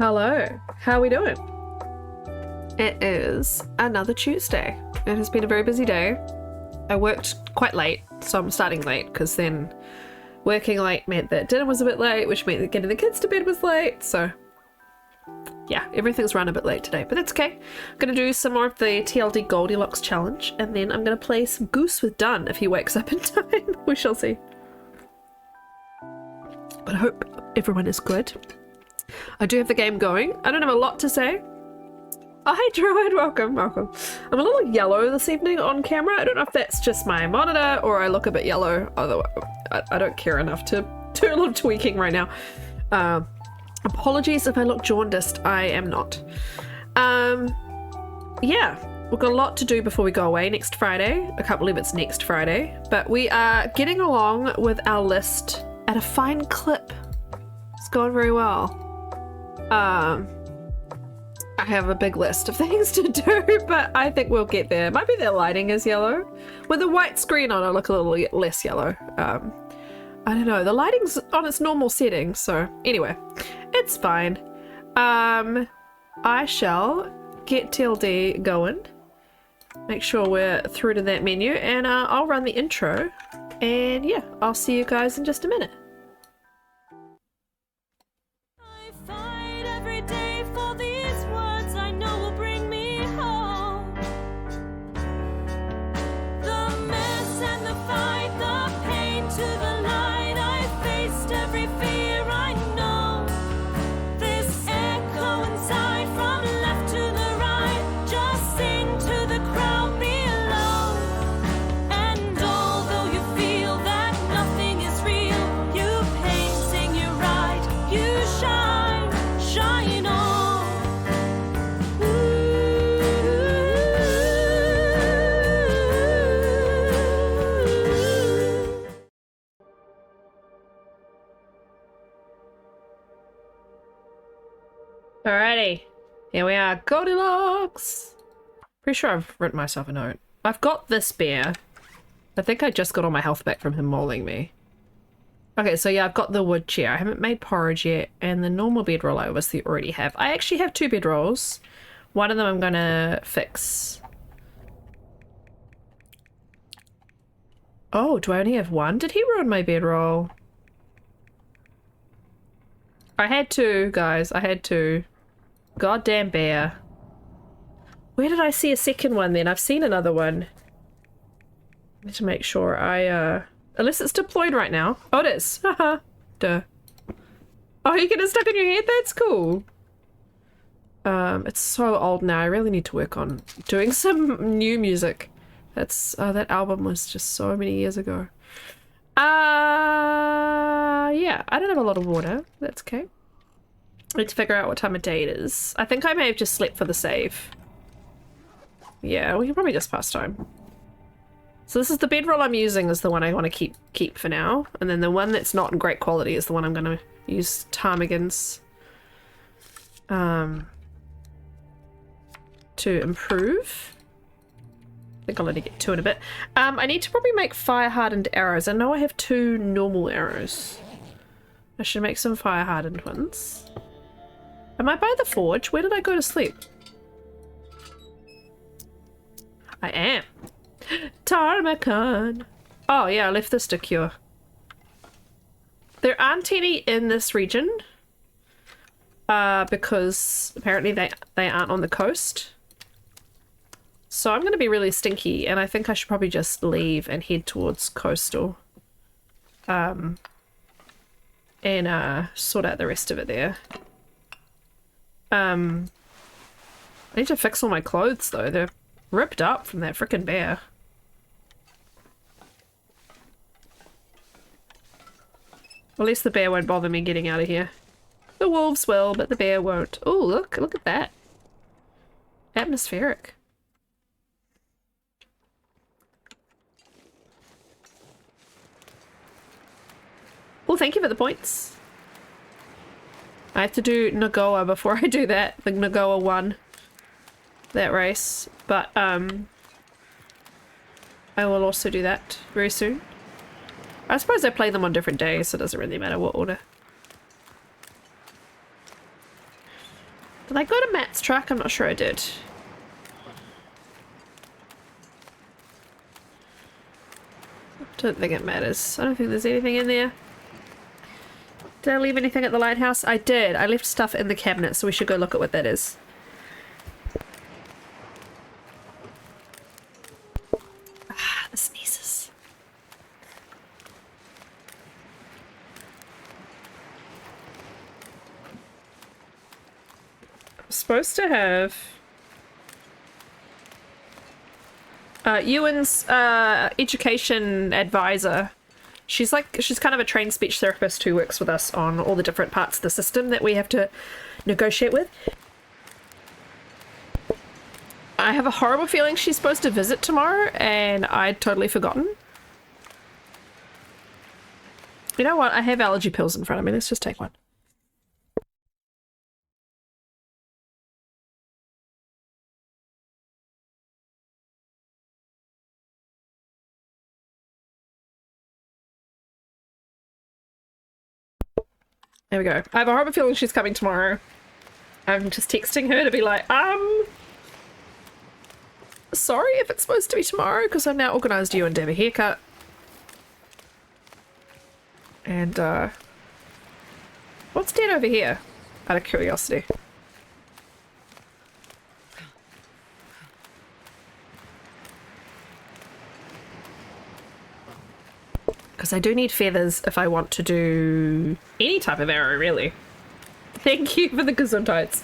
Hello, how are we doing? It is another Tuesday. It has been a very busy day. I worked quite late, so I'm starting late because then working late meant that dinner was a bit late, which meant that getting the kids to bed was late. So yeah, everything's run a bit late today, but that's okay. I'm gonna do some more of the TLD Goldilocks challenge, and then I'm gonna play some Goose with Dunn if he wakes up in time. We shall see. But I hope everyone is good. I do have the game going. I don't have a lot to say. Oh, hey Druid, welcome. I'm a little yellow this evening on camera. I don't know if that's just my monitor or I look a bit yellow, although I don't care enough to do a lot of tweaking right now. Apologies if I look jaundiced. I am not. Yeah, we've got a lot to do before we go away next Friday. I can't believe it's next Friday, but we are getting along with our list at a fine clip. It's going very well. I have a big list of things to do, but I think we'll get there. Might be their lighting is yellow. With a white screen on, I look a little less yellow. I don't know. The lighting's on its normal setting, so anyway, it's fine. I shall get TLD going. Make sure we're through to that menu, and I'll run the intro. And yeah, I'll see you guys in just a minute. Alrighty, here we are, Goldilocks! Pretty sure I've written myself a note. I've got this bear. I think I just got all my health back from him mauling me. Okay, so yeah, I've got the wood chair. I haven't made porridge yet, and the normal bedroll I obviously already have. I actually have 2 bedrolls. One of them I'm gonna fix. Oh, do I only have one? Did he ruin my bedroll? I had 2, guys. I had 2. Goddamn bear. Where did I see a second one then? I've seen another one. I need to make sure I, unless it's deployed right now. Oh, it is. Haha. Duh. Oh, you get it stuck in your head? That's cool. It's so old now. I really need to work on doing some new music. That's, that album was just so many years ago. Yeah, I don't have a lot of water. That's okay. I need to figure out what time of day it is. I think I may have just slept for the save. Yeah, we can probably just pass time. So this is the bedroll I'm using is the one I want to keep for now. And then the one that's not in great quality is the one I'm going to use ptarmigans to improve. I think I'll only get 2 in a bit. I need to probably make fire-hardened arrows. I know I have 2 normal arrows. I should make some fire-hardened ones. Am I by the forge? Where did I go to sleep? I am. Ptarmigan. Oh yeah, I left this to cure. There aren't any in this region. Because apparently they aren't on the coast. So I'm going to be really stinky, and I think I should probably just leave and head towards coastal. And sort out the rest of it there. I need to fix all my clothes though. They're ripped up from that frickin' bear. At least the bear won't bother me getting out of here. The wolves will, but the bear won't. Oh, look at that. Atmospheric. Well, thank you for the points. I have to do Nagoa before I do that. The Nagoa won that race, but I will also do that very soon. I suppose I play them on different days, so it doesn't really matter what order. Did I go to Matt's truck? I'm not sure I did. Don't think it matters. I don't think there's anything in there. Did I leave anything at the lighthouse? I did. I left stuff in the cabinet, so we should go look at what that is. Ah, the sneezes. I'm supposed to have Ewan's education advisor. She's kind of a trained speech therapist who works with us on all the different parts of the system that we have to negotiate with. I have a horrible feeling she's supposed to visit tomorrow, and I'd totally forgotten. You know what? I have allergy pills in front of me. Let's just take one. There we go. I have a horrible feeling she's coming tomorrow. I'm just texting her to be like, sorry if it's supposed to be tomorrow, because I've now organised you and to have a haircut. And, what's dead over here? Out of curiosity. Because I do need feathers if I want to do any type of arrow, really. Thank you for the gesundheits.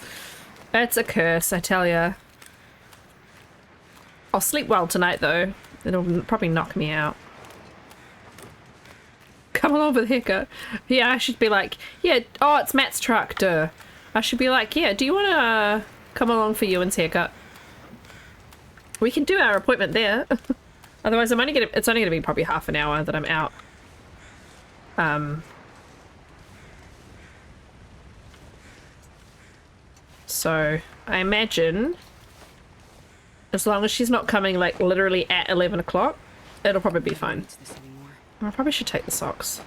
It's a curse, I tell ya. I'll sleep well tonight, though. It'll probably knock me out. Come along with the haircut. Yeah, I should be like, yeah, oh, it's Matt's truck, duh. I should be like, yeah, do you want to come along for Ewan's haircut? We can do our appointment there. Otherwise, it's only gonna be probably half an hour that I'm out. So I imagine as long as she's not coming like literally at 11 o'clock, it'll probably be fine. I probably should take the socks.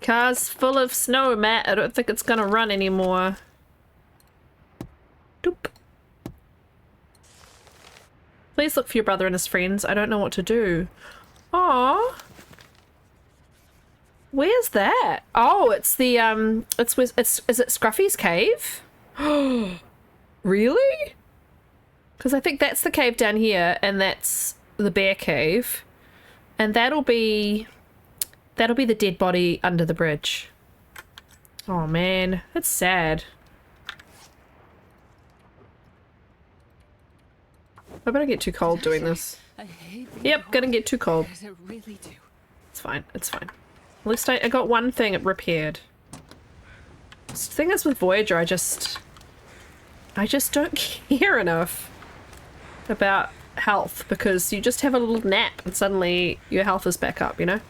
Car's full of snow, Matt. I don't think it's gonna run anymore. Doop. Please look for your brother and his friends. I don't know what to do. Aww. Where's that? Oh, it's the is it Scruffy's cave? Really? Because I think that's the cave down here, and that's the bear cave, and that'll be the dead body under the bridge. Oh man, that's sad. I better get too cold doing this. Yep, gonna get too cold. It's fine, it's fine. At least I got one thing repaired. The thing is with Voyager, I just don't care enough about health, because you just have a little nap and suddenly your health is back up, you know?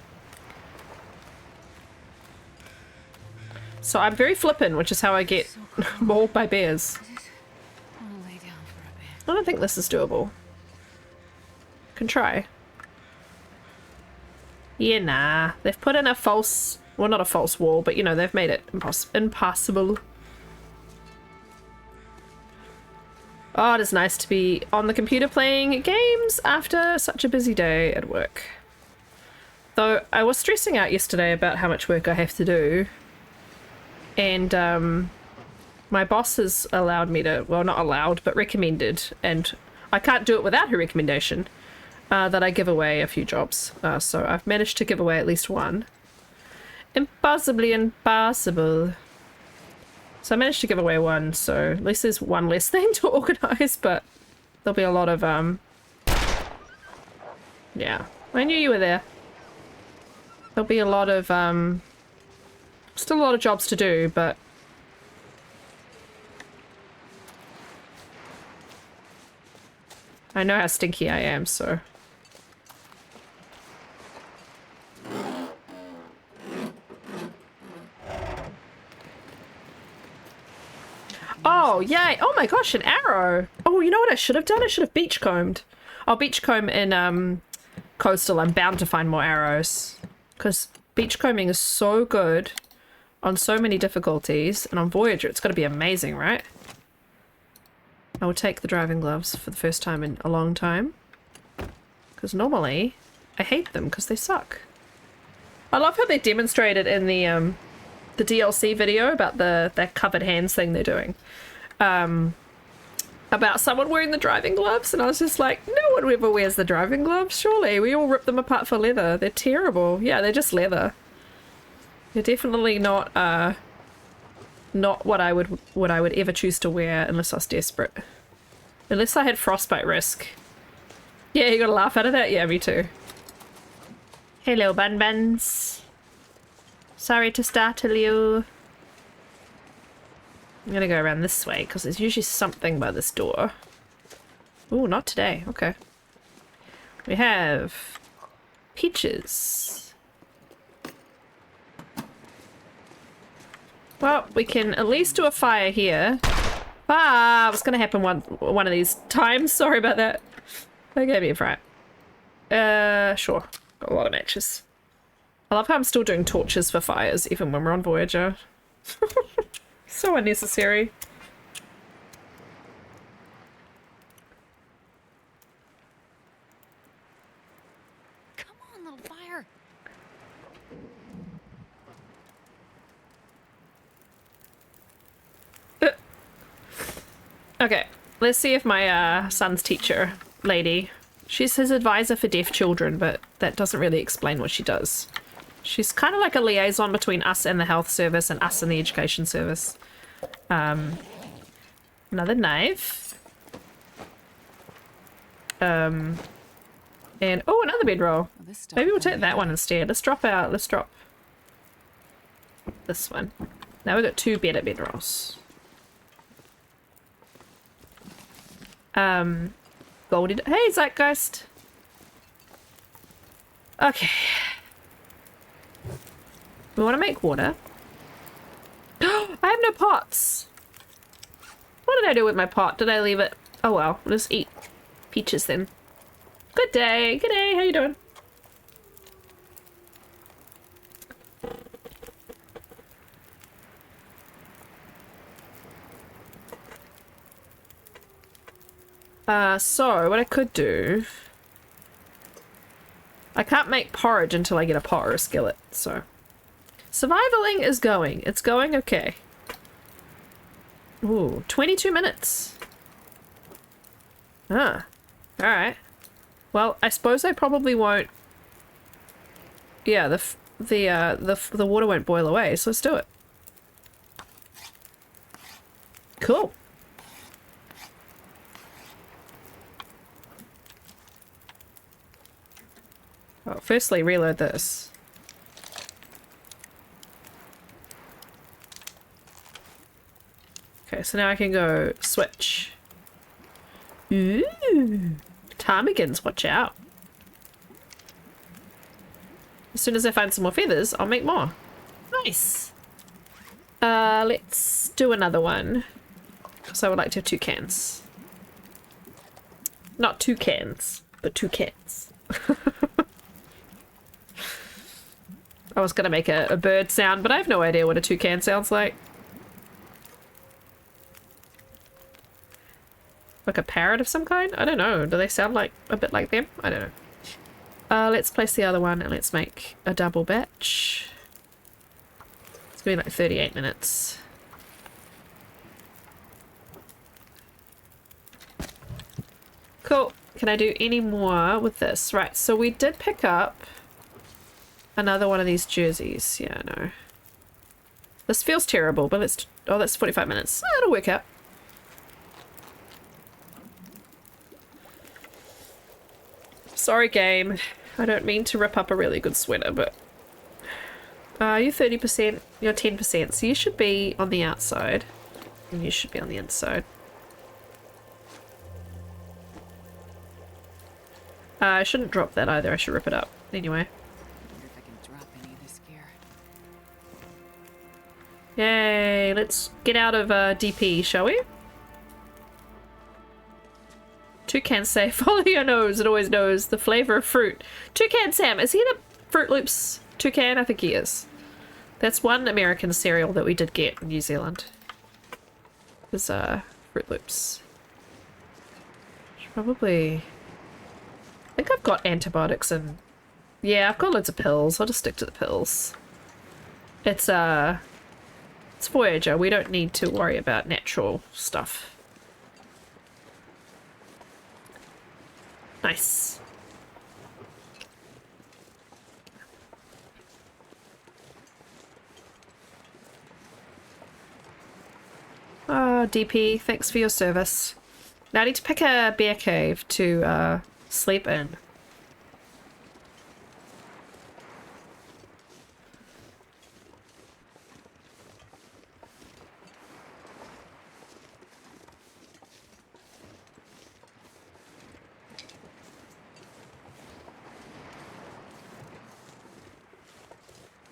So I'm very flippin', which is how I get mauled by bears. I don't think this is doable. Can try. Yeah, nah. They've put in a false... well, not a false wall, but you know, they've made it impossible. Oh, it is nice to be on the computer playing games after such a busy day at work. Though I was stressing out yesterday about how much work I have to do. And, my boss has allowed me to, well, not allowed, but recommended, and I can't do it without her recommendation, that I give away a few jobs. So I've managed to give away at least one. Impossibly impossible. So I managed to give away one, so at least there's one less thing to organise, but there'll be a lot of, yeah, I knew you were there. There'll be a lot of, still a lot of jobs to do, but I know how stinky I am, so. Oh, yay. Oh my gosh, an arrow. Oh, you know what I should have done? I should have beachcombed. I'll beachcomb in Coastal. I'm bound to find more arrows. Because Beachcombing is so good on so many difficulties, and on Voyager it's got to be amazing, right? I will take the driving gloves for the first time in a long time. Because normally I hate them because they suck. I love how they demonstrated in the DLC video about that covered hands thing they're doing. About someone wearing the driving gloves, and I was just like, no one ever wears the driving gloves, surely. We all rip them apart for leather. They're terrible. Yeah, they're just leather. They're definitely not what I would ever choose to wear unless I was desperate. Unless I had frostbite risk. Yeah, you gotta laugh out of that? Yeah, me too. Hello, Bun Buns. Sorry to startle you. I'm gonna go around this way because there's usually something by this door. Ooh, not today. Okay. We have peaches. Well, we can at least do a fire here. Ah, what's gonna happen one of these times? Sorry about that. That gave me a fright. Sure. Got a lot of matches. I love how I'm still doing torches for fires even when we're on Voyager. So unnecessary. Come on, little fire. Okay, let's see if my son's teacher lady, she's his advisor for deaf children, but that doesn't really explain what she does. She's kind of like a liaison between us and the health service and us and the education service. Another knife. And oh, another bedroll. Maybe we'll take that one instead. Let's drop this one. Now we've got two better bedrolls. Goldie. Hey, Zeitgeist. Okay. We want to make water. I have no pots. What did I do with my pot? Did I leave it? Oh well, we'll just eat peaches then. Good day. Good day. How you doing? So what I could do, I can't make porridge until I get a pot or a skillet, so survivaling is going. It's going okay. Ooh, 22 minutes. Ah, alright. Well, I suppose I probably won't. Yeah, the water won't boil away, so let's do it. Cool. Well, firstly, reload this. Okay, so now I can go switch. Ooh, ptarmigans, watch out. As soon as I find some more feathers, I'll make more. Nice. Let's do another one. Because I would like to have 2 cans. Not 2 cans, but 2 cans. I was gonna make a bird sound, but I have no idea what a toucan sounds like. Like a parrot of some kind? I don't know. Do they sound like a bit like them? I don't know. Let's place the other one and let's make a double batch. It's gonna be like 38 minutes. Cool. Can I do any more with this? Right, so we did pick up another one of these jerseys. Yeah, I know. This feels terrible, but let's... Oh, that's 45 minutes. Oh, it'll work out. Sorry, game. I don't mean to rip up a really good sweater, but... you're 30%, you're 10%, so you should be on the outside. And you should be on the inside. I shouldn't drop that either, I should rip it up. Anyway. Yay, let's get out of DP, shall we? Toucans say, follow your nose, it always knows the flavor of fruit. Toucan Sam, is he the Fruit Loops Toucan? I think he is. That's one American cereal that we did get in New Zealand. Is Fruit Loops. Should probably... I think I've got antibiotics and... Yeah, I've got loads of pills. I'll just stick to the pills. It's Voyager. We don't need to worry about natural stuff. Nice. Oh, DP, thanks for your service. Now I need to pick a bear cave to sleep in.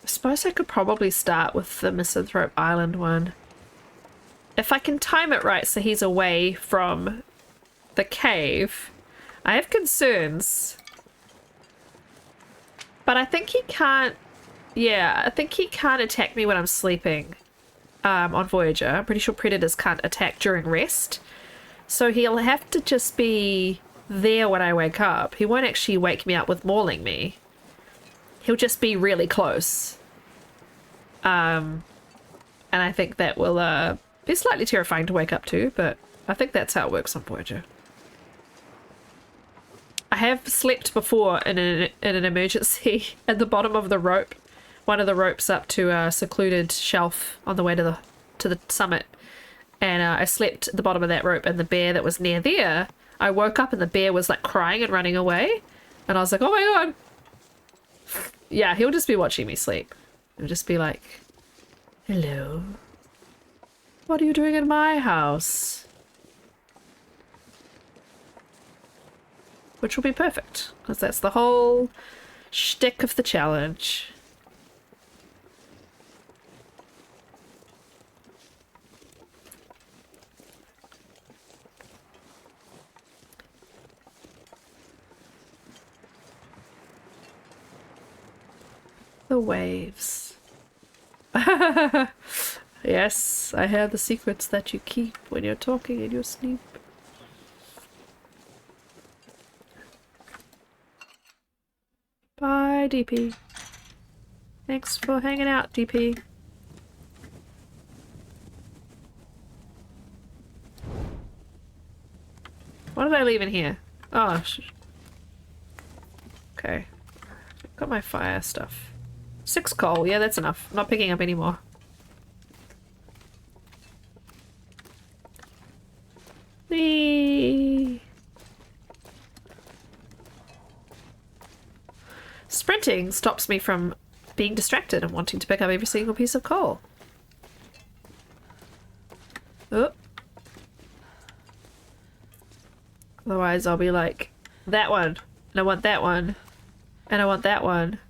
I suppose I could probably start with the Misanthrope Island one. If I can time it right so he's away from the cave. I have concerns. But I think he can't... Yeah, I think he can't attack me when I'm sleeping on Voyager. I'm pretty sure predators can't attack during rest. So he'll have to just be there when I wake up. He won't actually wake me up with mauling me. He'll just be really close. And I think that will be slightly terrifying to wake up to, but I think that's how it works on Voyager. I have slept before in an emergency at the bottom of the rope, one of the ropes up to a secluded shelf on the way to the summit, and I slept at the bottom of that rope, and the bear that was near there, I woke up and the bear was like crying and running away, and I was like, oh my god. Yeah, he'll just be watching me sleep. He'll just be like, hello. What are you doing in my house? Which will be perfect, because that's the whole shtick of the challenge. The waves. Yes, I hear the secrets that you keep when you're talking in your sleep. Bye, DP. Thanks for hanging out, DP. What did I leave in here? Oh, okay. Got my fire stuff. 6 coal, yeah, that's enough. I'm not picking up any more. Whee! Sprinting stops me from being distracted and wanting to pick up every single piece of coal. Oh. Otherwise I'll be like, that one, and I want that one, and I want that one.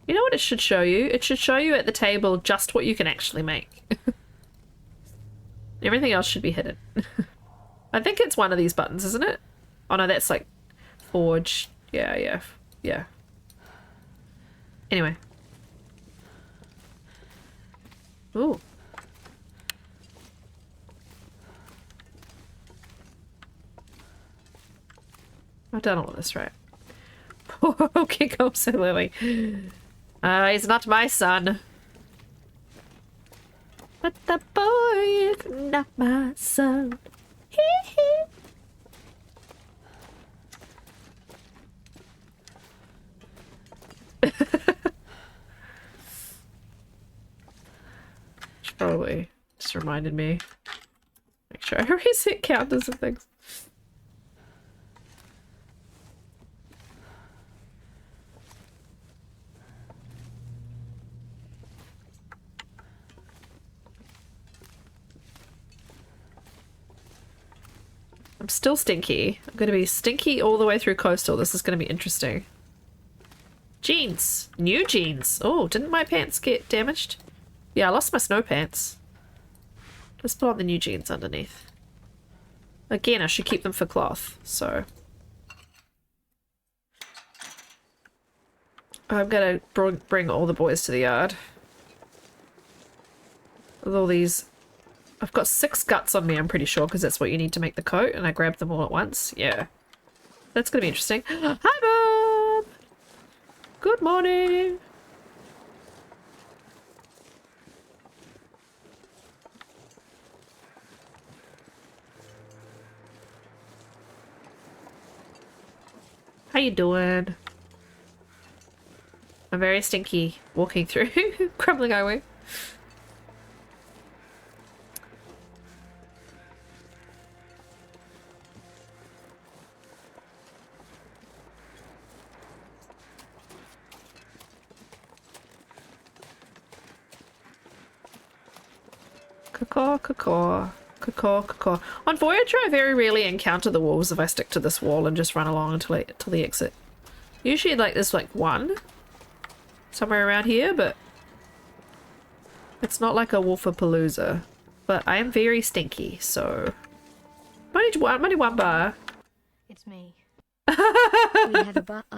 You know what it should show you? It should show you at the table just what you can actually make. Everything else should be hidden. I think it's one of these buttons, isn't it? Oh no, that's like forge. Yeah. Anyway. Ooh. I've done all of this right. Okay, go so Lily. He's not my son. But the boy is not my son. Hee hee. Probably just reminded me. Make sure I reset counters and things. I'm still stinky. I'm going to be stinky all the way through coastal. This is going to be interesting. Jeans. New jeans. Oh, didn't my pants get damaged? Yeah, I lost my snow pants. Let's put on the new jeans underneath. Again, I should keep them for cloth, so... I'm gonna bring all the boys to the yard. With all these... I've got 6 guts on me, I'm pretty sure, because that's what you need to make the coat, and I grabbed them all at once. Yeah. That's gonna be interesting. Hi, Bob! Good morning! How you doing? I'm very stinky walking through crumbling highway. Caw, caw, caw, caw. On Voyager, I very rarely encounter the wolves if I stick to this wall and just run along until the exit. Usually, like, there's like one somewhere around here, but it's not like a wolfapalooza. But I am very stinky, so only one bar. It's me. We have a bar. I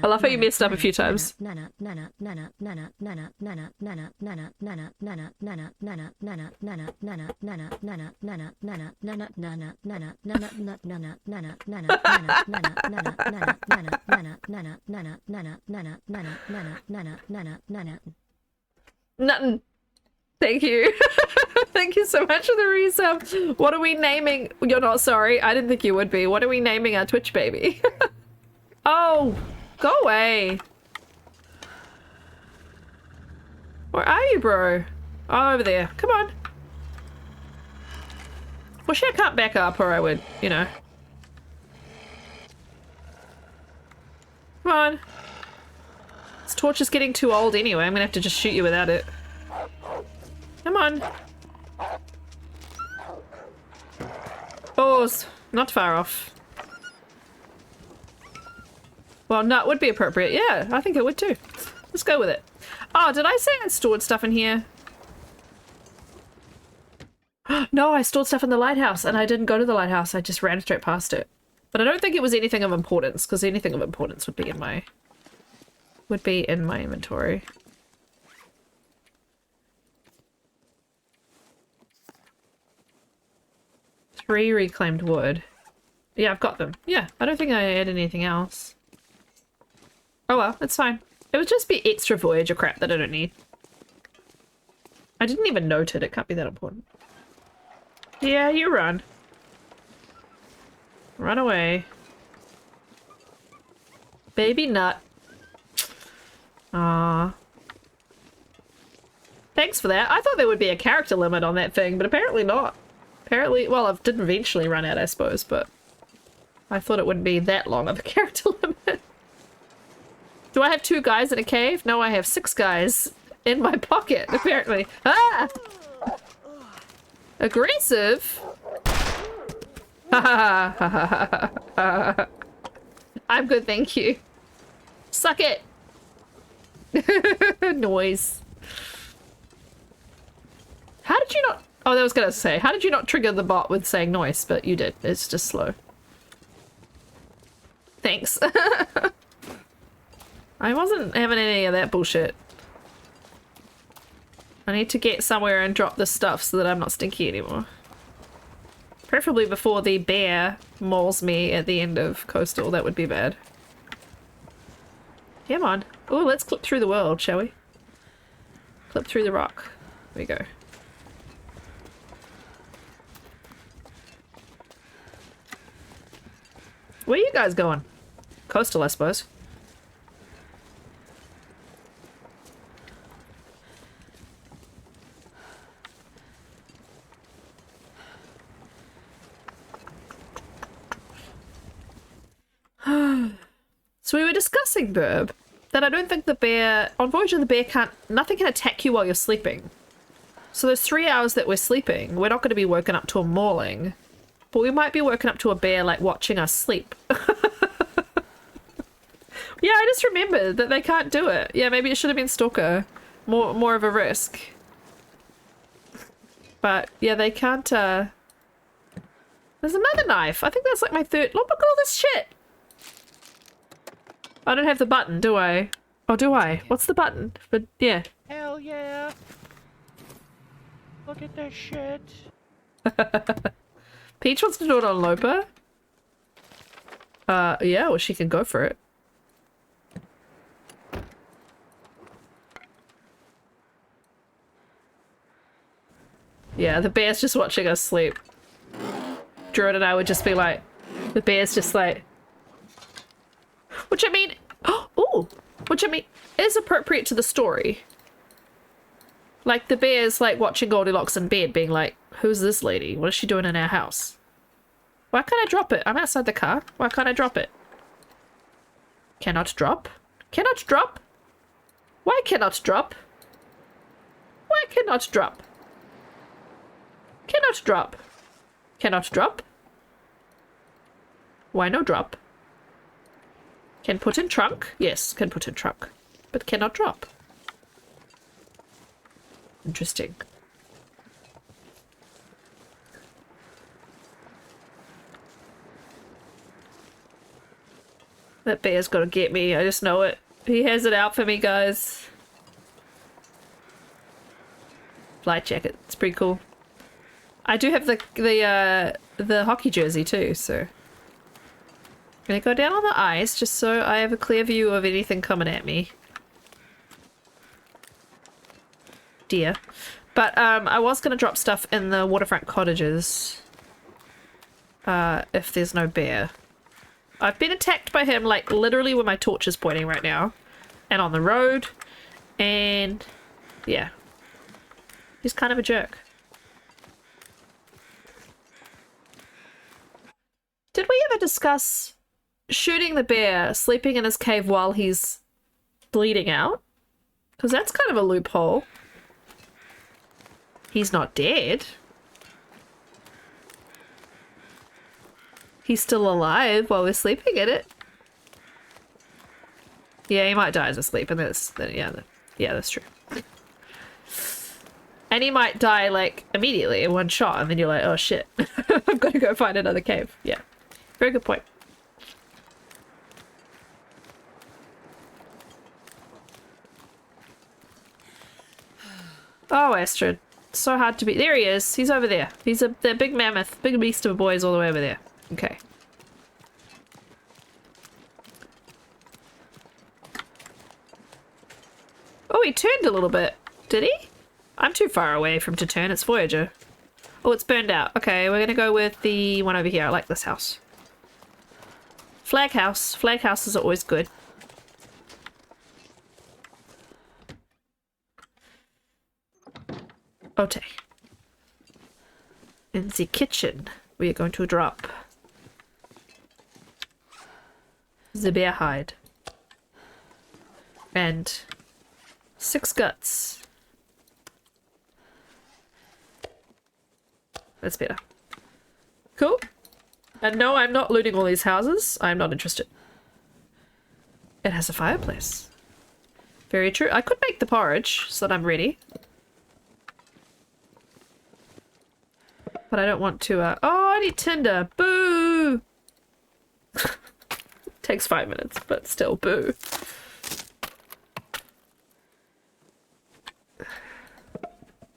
love how you messed up a few times. Nothing. Thank you. Thank you so much for the resub. What are we naming? You're not sorry. I didn't think you would be. What are we naming our Twitch baby? Oh, go away. Where are you, bro? Oh, over there. Come on. Well, I can't back up or I would, you know. Come on. This torch is getting too old anyway. I'm gonna have to just shoot you without it. Come on. Pause. Not far off. Well, no, it would be appropriate. Yeah, I think it would too. Let's go with it. Oh, did I say I stored stuff in here? No, I stored stuff in the lighthouse and I didn't go to the lighthouse. I just ran straight past it. But I don't think it was anything of importance, because anything of importance would be in my inventory. Three reclaimed wood. Yeah, I've got them. Yeah, I don't think I had anything else. Oh well, it's fine. It would just be extra Voyager crap that I don't need. I didn't even note it. It can't be that important. Yeah, you run. Run away. Baby nut. Ah. Thanks for that. I thought there would be a character limit on that thing, but apparently not. Apparently, well, I did eventually run out, I suppose, but I thought it wouldn't be that long of a character limit. Do I have 2 guys in a cave? No, I have 6 guys in my pocket, apparently. Ah! Aggressive? I'm good, thank you. Suck it. Noise. How did you not... Oh, I was gonna say, how did you not trigger the bot with saying noise? But you did. It's just slow. Thanks. I wasn't having any of that bullshit. I need to get somewhere and drop this stuff so that I'm not stinky anymore. Preferably before the bear mauls me at the end of Coastal. That would be bad. Come on. Oh, let's clip through the world, shall we? Clip through the rock. There we go. Where are you guys going? Coastal, I suppose. So we were discussing, Burb, that I don't think the bear... On Voyager, the bear can't... Nothing can attack you while you're sleeping. So those 3 hours that we're sleeping, we're not going to be woken up to a mauling, but we might be woken up to a bear, like, watching us sleep. Yeah, I just remembered that they can't do it. Yeah, maybe it should have been Stalker. More of a risk. But, yeah, they can't, There's another knife. I think that's like my third. Look at all this shit. I don't have the button, do I? Oh, do I? What's the button? But, yeah. Hell yeah. Look at this shit. Peach wants to do it on Lopa. Yeah, well, she can go for it. Yeah, the bear's just watching us sleep. Druid and I would just be like, the bear's just like, which I mean, oh, which I mean is appropriate to the story. Like the bear's like watching Goldilocks in bed being like, who's this lady? What is she doing in our house? Why can't I drop it? I'm outside the car. Why can't I drop it? Cannot drop? Cannot drop? Why cannot drop? Why cannot drop? Cannot drop. Cannot drop. Why no drop? Can put in trunk? Yes, can put in trunk. But cannot drop. Interesting. That bear's gonna get me, I just know it. He has it out for me, guys. Flight jacket, it's pretty cool. I do have the hockey jersey too, so. I'm gonna go down on the ice just so I have a clear view of anything coming at me. Dear. But I was gonna drop stuff in the waterfront cottages. If there's no bear. I've been attacked by him like literally where my torch is pointing right now. And on the road. And yeah. He's kind of a jerk. Did we ever discuss shooting the bear, sleeping in his cave while he's bleeding out? Because that's kind of a loophole. He's not dead. He's still alive while we're sleeping in it. Yeah, he might die as a sleep, and yeah, that's true. And he might die like immediately in one shot, and then you're like, oh shit, I've got to go find another cave. Yeah, very good point. Oh, Astrid, so hard to be. There he is. He's over there. He's the big mammoth, big beast of a boy is all the way over there. Okay. Oh, he turned a little bit. Did he? I'm too far away from to turn. It's Voyager. Oh, it's burned out. Okay, we're gonna go with the one over here. I like this house. Flag house. Flag houses are always good. Okay. In the kitchen, we are going to drop the bear hide. And 6 guts. That's better. Cool. And no, I'm not looting all these houses. I'm not interested. It has a fireplace. Very true. I could make the porridge so that I'm ready. But I don't want to, oh, I need tinder. Boo! Takes 5 minutes, but still, boo.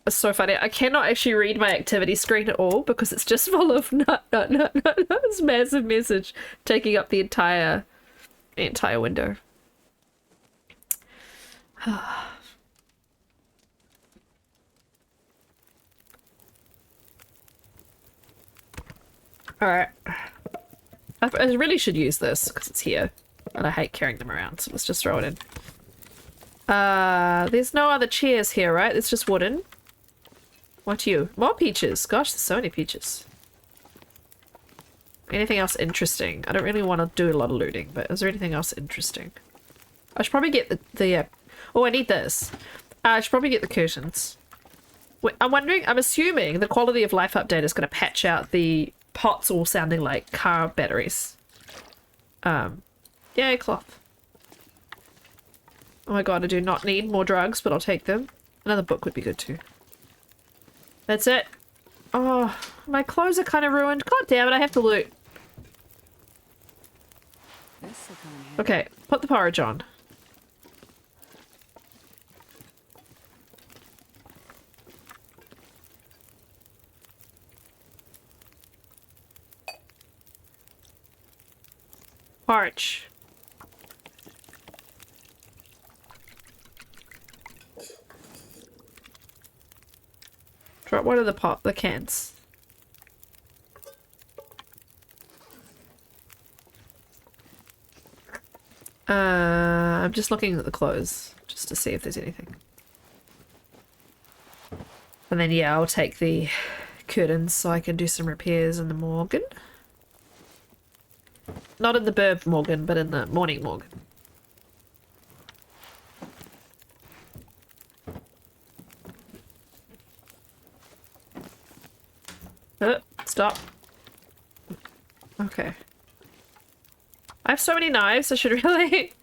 It's so funny. I cannot actually read my activity screen at all because it's just full of no. This massive message taking up the entire window. Alright. I really should use this because it's here. And I hate carrying them around, so let's just throw it in. There's no other chairs here, right? It's just wooden. What you? More peaches. Gosh, there's so many peaches. Anything else interesting? I don't really want to do a lot of looting, but is there anything else interesting? I should probably get the oh, I need this. I should probably get the curtains. I'm wondering, I'm assuming the quality of life update is going to patch out the pots all sounding like car batteries. Yay, cloth. Oh my god, I do not need more drugs, but I'll take them. Another book would be good too. That's it. Oh, my clothes are kind of ruined. God damn it, I have to loot. Okay, put the porridge on. Porridge. Drop one of the cans. I'm just looking at the clothes just to see if there's anything. And then yeah, I'll take the curtains so I can do some repairs in the Morgan. Not in the Burb Morgan, but in the Morning Morgan. Stop. Okay. I have so many knives, I should really...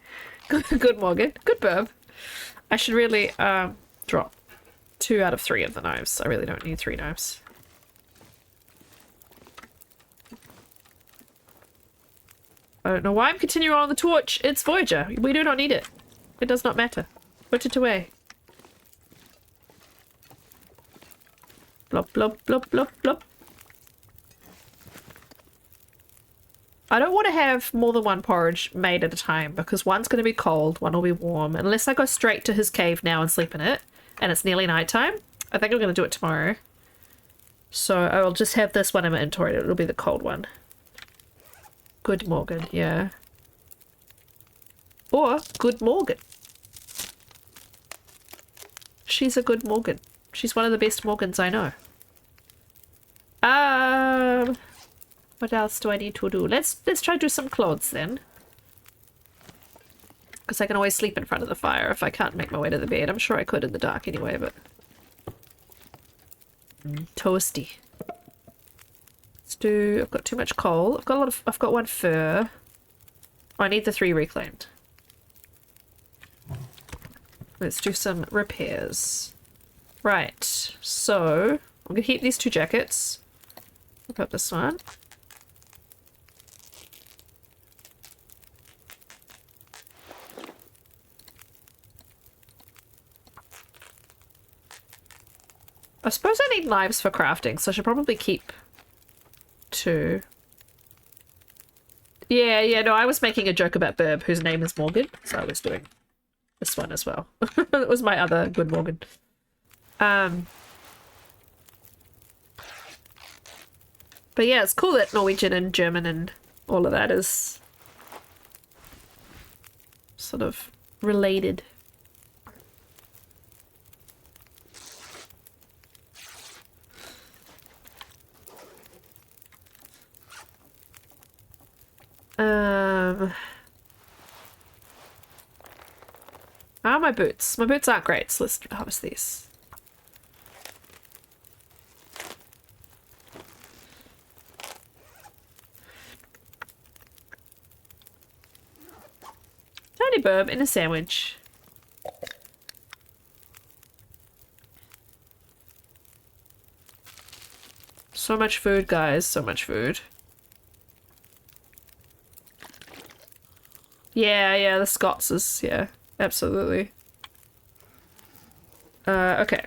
Good Morgan. Good Burb. I should really drop 2 out of 3 of the knives. I really don't need 3 knives. I don't know why I'm continuing on the torch. It's Voyager. We do not need it. It does not matter. Put it away. Blop, blop, blop, blop, blop. I don't want to have more than one porridge made at a time because one's going to be cold, one will be warm. Unless I go straight to his cave now and sleep in it, and it's nearly nighttime. I think I'm going to do it tomorrow. So I will just have this one in my inventory. It'll be the cold one. Good Morgan, yeah. Or Good Morgan. She's a good Morgan. She's one of the best Morgans I know. What else do I need to do? Let's try to do some clothes then. Because I can always sleep in front of the fire if I can't make my way to the bed. I'm sure I could in the dark anyway, but... Toasty. Let's do... I've got too much coal. I've got 1 fur. Oh, I need the 3 reclaimed. Let's do some repairs. Right, so... I'm gonna heat these 2 jackets. Look up this one. I suppose I need knives for crafting, so I should probably keep 2. Yeah, no, I was making a joke about Burb, whose name is Morgan, so I was doing this one as well. It was my other good Morgan. But yeah, it's cool that Norwegian and German and all of that is sort of related. How are my boots? My boots aren't great, so let's harvest these. Tiny Burb in a sandwich. So much food, guys. So much food. Yeah, the Scots is, yeah, absolutely. Okay.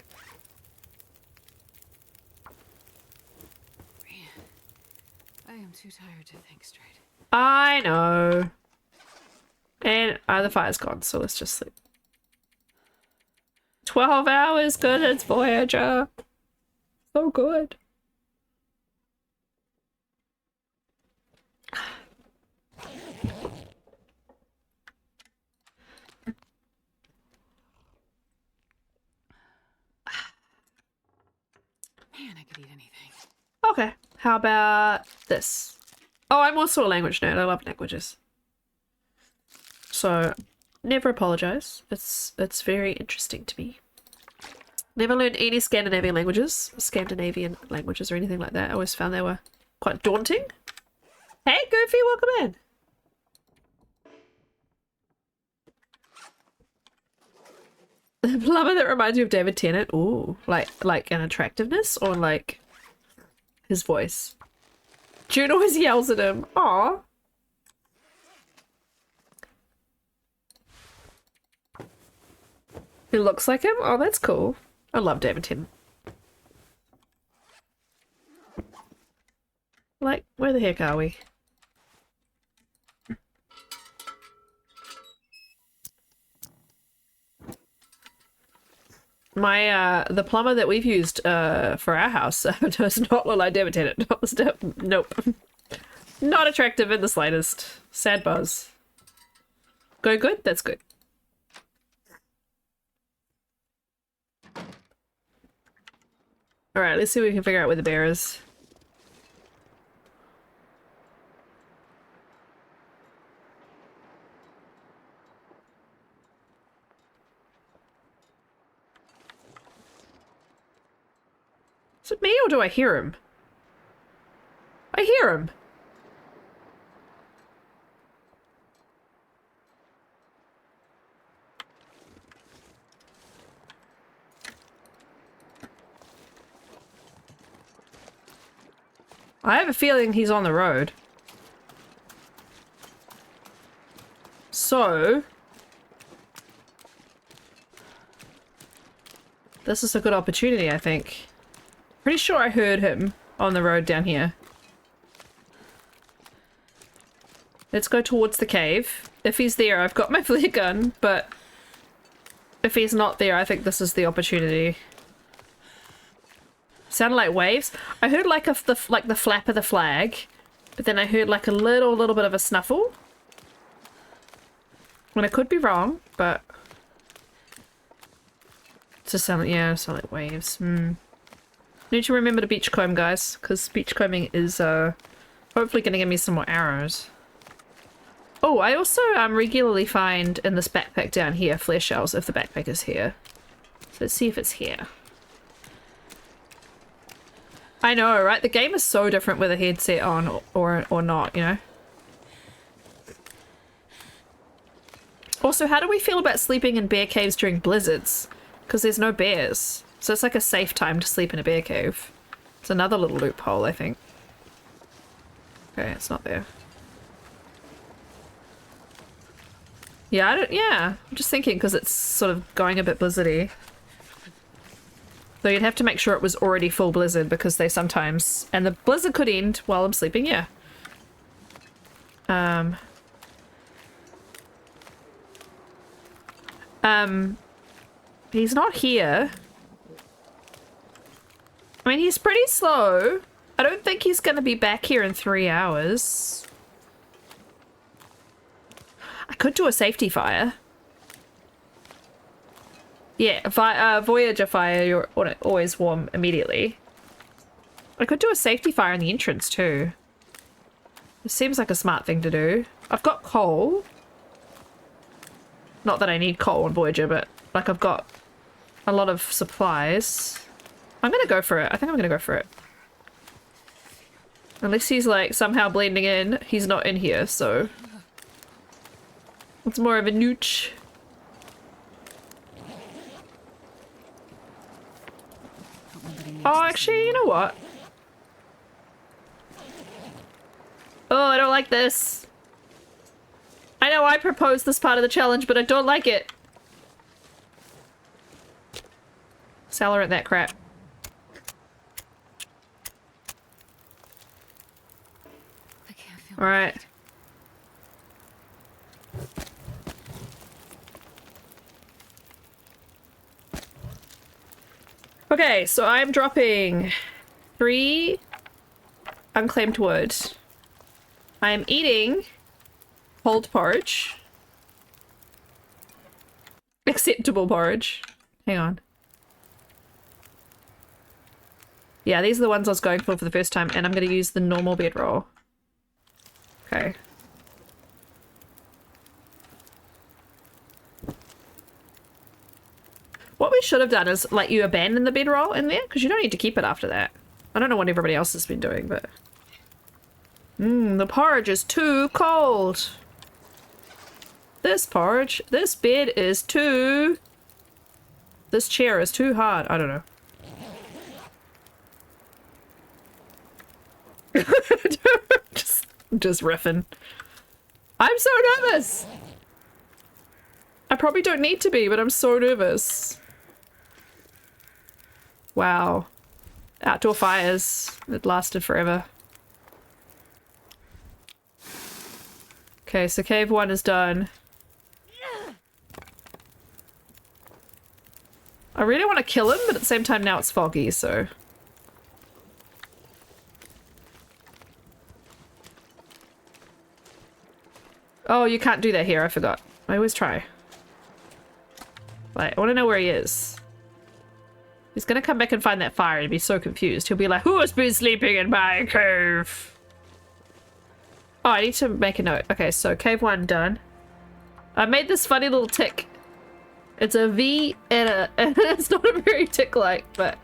Man, I am too tired to think straight. I know. And the fire's gone, so let's just sleep. 12 hours, good, it's Voyager. So good. Man, I could eat anything. Okay, how about this? Oh, I'm also a language nerd. I love languages. So, never apologize. It's very interesting to me. Never learned any Scandinavian languages or anything like that. I always found they were quite daunting. Hey, Goofy, welcome in. The plumber that reminds you of David Tennant. Ooh, like an attractiveness or like his voice. June always yells at him. Aw. Who looks like him? Oh, that's cool. I love David Tennant. Like, where the heck are we? My, the plumber that we've used, for our house does not look like David Tennant. Nope. Not attractive in the slightest. Sad buzz. Going good? That's good. Alright, let's see if we can figure out where the bear is. Is it me or do I hear him? I hear him. I have a feeling he's on the road. So... this is a good opportunity, I think. Pretty sure I heard him on the road down here. Let's go towards the cave. If he's there, I've got my flare gun, but if he's not there, I think this is the opportunity. Sounded like waves. I heard like the flap of the flag, but then I heard like a little bit of a snuffle. And I could be wrong, but it just sound like waves. Need to remember to beach comb, guys, because beach combing is hopefully going to give me some more arrows. Oh, I also regularly find in this backpack down here flare shells if the backpack is here. So let's see if it's here. I know, right? The game is so different with a headset on or not, you know? Also, how do we feel about sleeping in bear caves during blizzards? Because there's no bears. So it's like a safe time to sleep in a bear cave. It's another little loophole, I think. Okay, it's not there. Yeah, I'm just thinking because it's sort of going a bit blizzardy. Though you'd have to make sure it was already full blizzard because they sometimes... and the blizzard could end while I'm sleeping, yeah. He's not here. I mean, he's pretty slow. I don't think he's going to be back here in 3 hours. I could do a safety fire. Yeah, Voyager fire, you're always warm immediately. I could do a safety fire in the entrance too. It seems like a smart thing to do. I've got coal. Not that I need coal on Voyager, but like I've got a lot of supplies. I'm gonna go for it. I think I'm gonna go for it. Unless he's like somehow blending in. He's not in here, so... it's more of a nooch. Oh, actually, you know what? Oh, I don't like this. I know I proposed this part of the challenge, but I don't like it. Salad that crap. I can't feel All right. Okay, so I'm dropping 3 unclaimed wood. I'm eating cold porridge. Acceptable porridge. Hang on. Yeah, these are the ones I was going for the first time, and I'm going to use the normal bedroll. Okay. What we should have done is let you abandon the bedroll in there, because you don't need to keep it after that. I don't know what everybody else has been doing, but... the porridge is too cold. This bed is too... This chair is too hard. I don't know. just riffing. I'm so nervous! I probably don't need to be, but I'm so nervous. Wow. Outdoor fires. It lasted forever. Okay, so cave 1 is done. I really want to kill him, but at the same time now it's foggy, so... Oh, you can't do that here, I forgot. I always try. Like, I want to know where he is. He's gonna come back and find that fire and be so confused. He'll be like, who has been sleeping in my cave? Oh, I need to make a note. Okay, so cave 1 done. I made this funny little tick. It's a V and a... and it's not a very tick-like, but...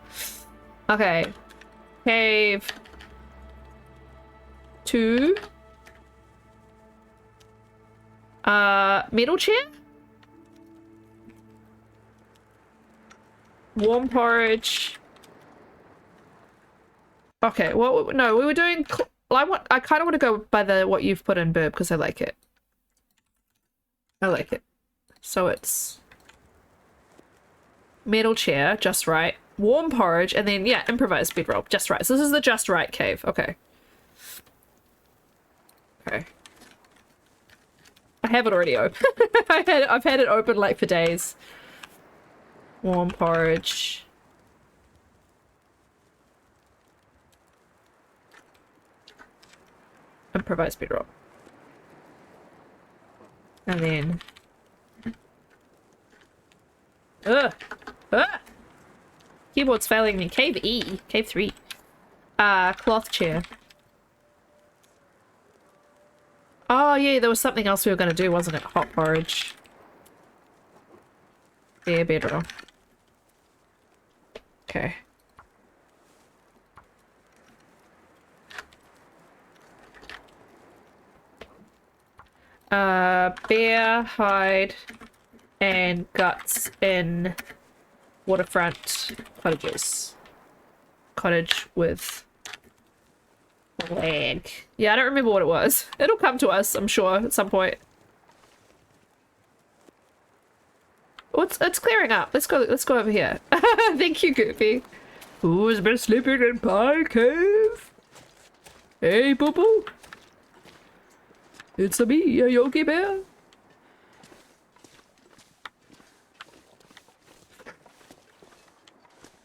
Okay. Cave... 2... Metal chair? Warm porridge. Okay, well, no, we were doing... I kind of want to go by what you've put in, Burb, because I like it. I like it. So it's... metal chair, just right. Warm porridge, and then, yeah, improvised bedroll, just right. So this is the just right cave. Okay. Okay. I have it already open. I've had it open like for days. Warm porridge. Improvised bedroll. And then... Ugh! Ugh! Keyboard's failing me. Cave E. Cave 3. Cloth chair. Oh yeah, there was something else we were gonna do, wasn't it? Hot porridge. Yeah, bedroll. Okay. Bear, hide, and guts in waterfront cottages. Cottage with lag. Yeah, I don't remember what it was. It'll come to us, I'm sure, at some point. Oh, it's clearing up. Let's go over here. Thank you, Goofy. Who's been sleeping in my cave? Hey, boo boo. It's me, a Yogi Bear.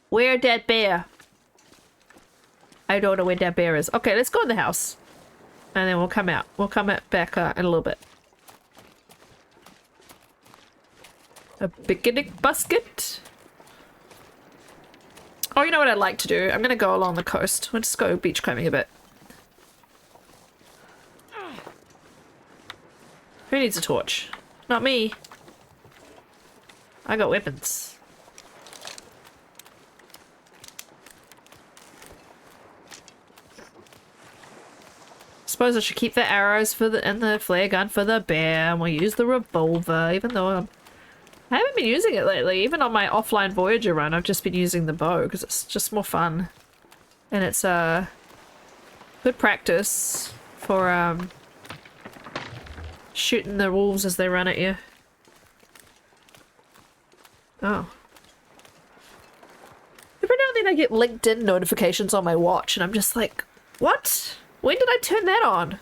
Where that bear? I don't know where that bear is. Okay, let's go in the house. And then we'll come out. We'll come back in a little bit. A picnic basket. Oh, you know what I'd like to do? I'm gonna go along the coast. We'll just go beachcombing a bit. Who needs a torch? Not me. I got weapons. Suppose I should keep the arrows and the flare gun for the bear, and we'll use the revolver, even though I haven't been using it lately. Even on my offline Voyager run, I've just been using the bow because it's just more fun. And it's good practice for shooting the wolves as they run at you. Oh. Every now and then I get LinkedIn notifications on my watch and I'm just like, what? When did I turn that on?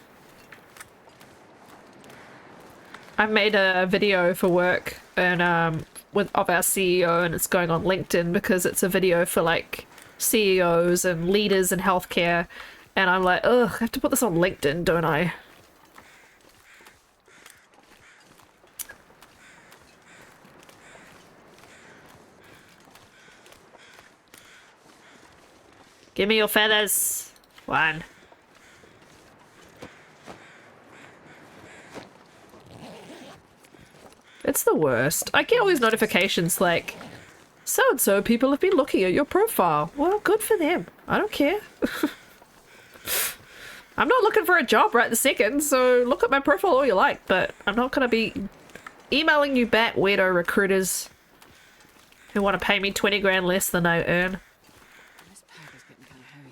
I made a video for work and of our CEO, and it's going on LinkedIn because it's a video for like CEOs and leaders in healthcare, and I'm like, ugh, I have to put this on LinkedIn, don't I? Give me your feathers. One. It's the worst. I get all these notifications like, So-and-so people have been looking at your profile. Well, good for them. I don't care. I'm not looking for a job right this second, so look at my profile all you like, but I'm not gonna be emailing you back, weirdo recruiters who want to pay me 20 grand less than I earn. This pack is getting kind of heavy.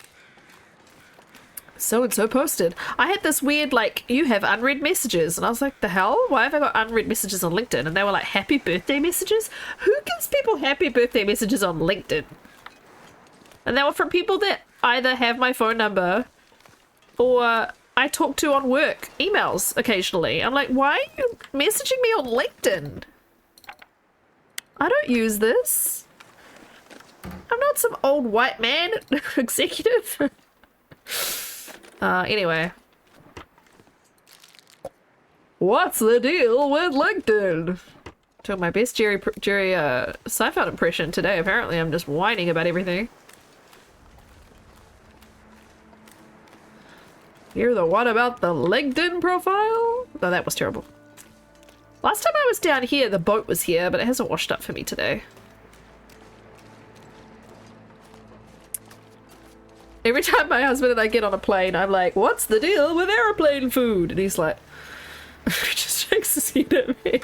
So-and-so posted. I had this weird, like, you have unread messages, and I was like, the hell? Why have I got unread messages on LinkedIn? And they were like, happy birthday messages? Who gives people happy birthday messages on LinkedIn? And they were from people that either have my phone number or I talk to on work emails occasionally. I'm like, why are you messaging me on LinkedIn? I don't use this. I'm not some old white man executive. Anyway. What's the deal with LinkedIn? Doing my best Jerry Seinfeld impression today. Apparently I'm just whining about everything. You're the one about the LinkedIn profile? No, that was terrible. Last time I was down here, the boat was here, but it hasn't washed up for me today. Every time my husband and I get on a plane, I'm like, what's the deal with airplane food? And he's like, just shakes his head at me.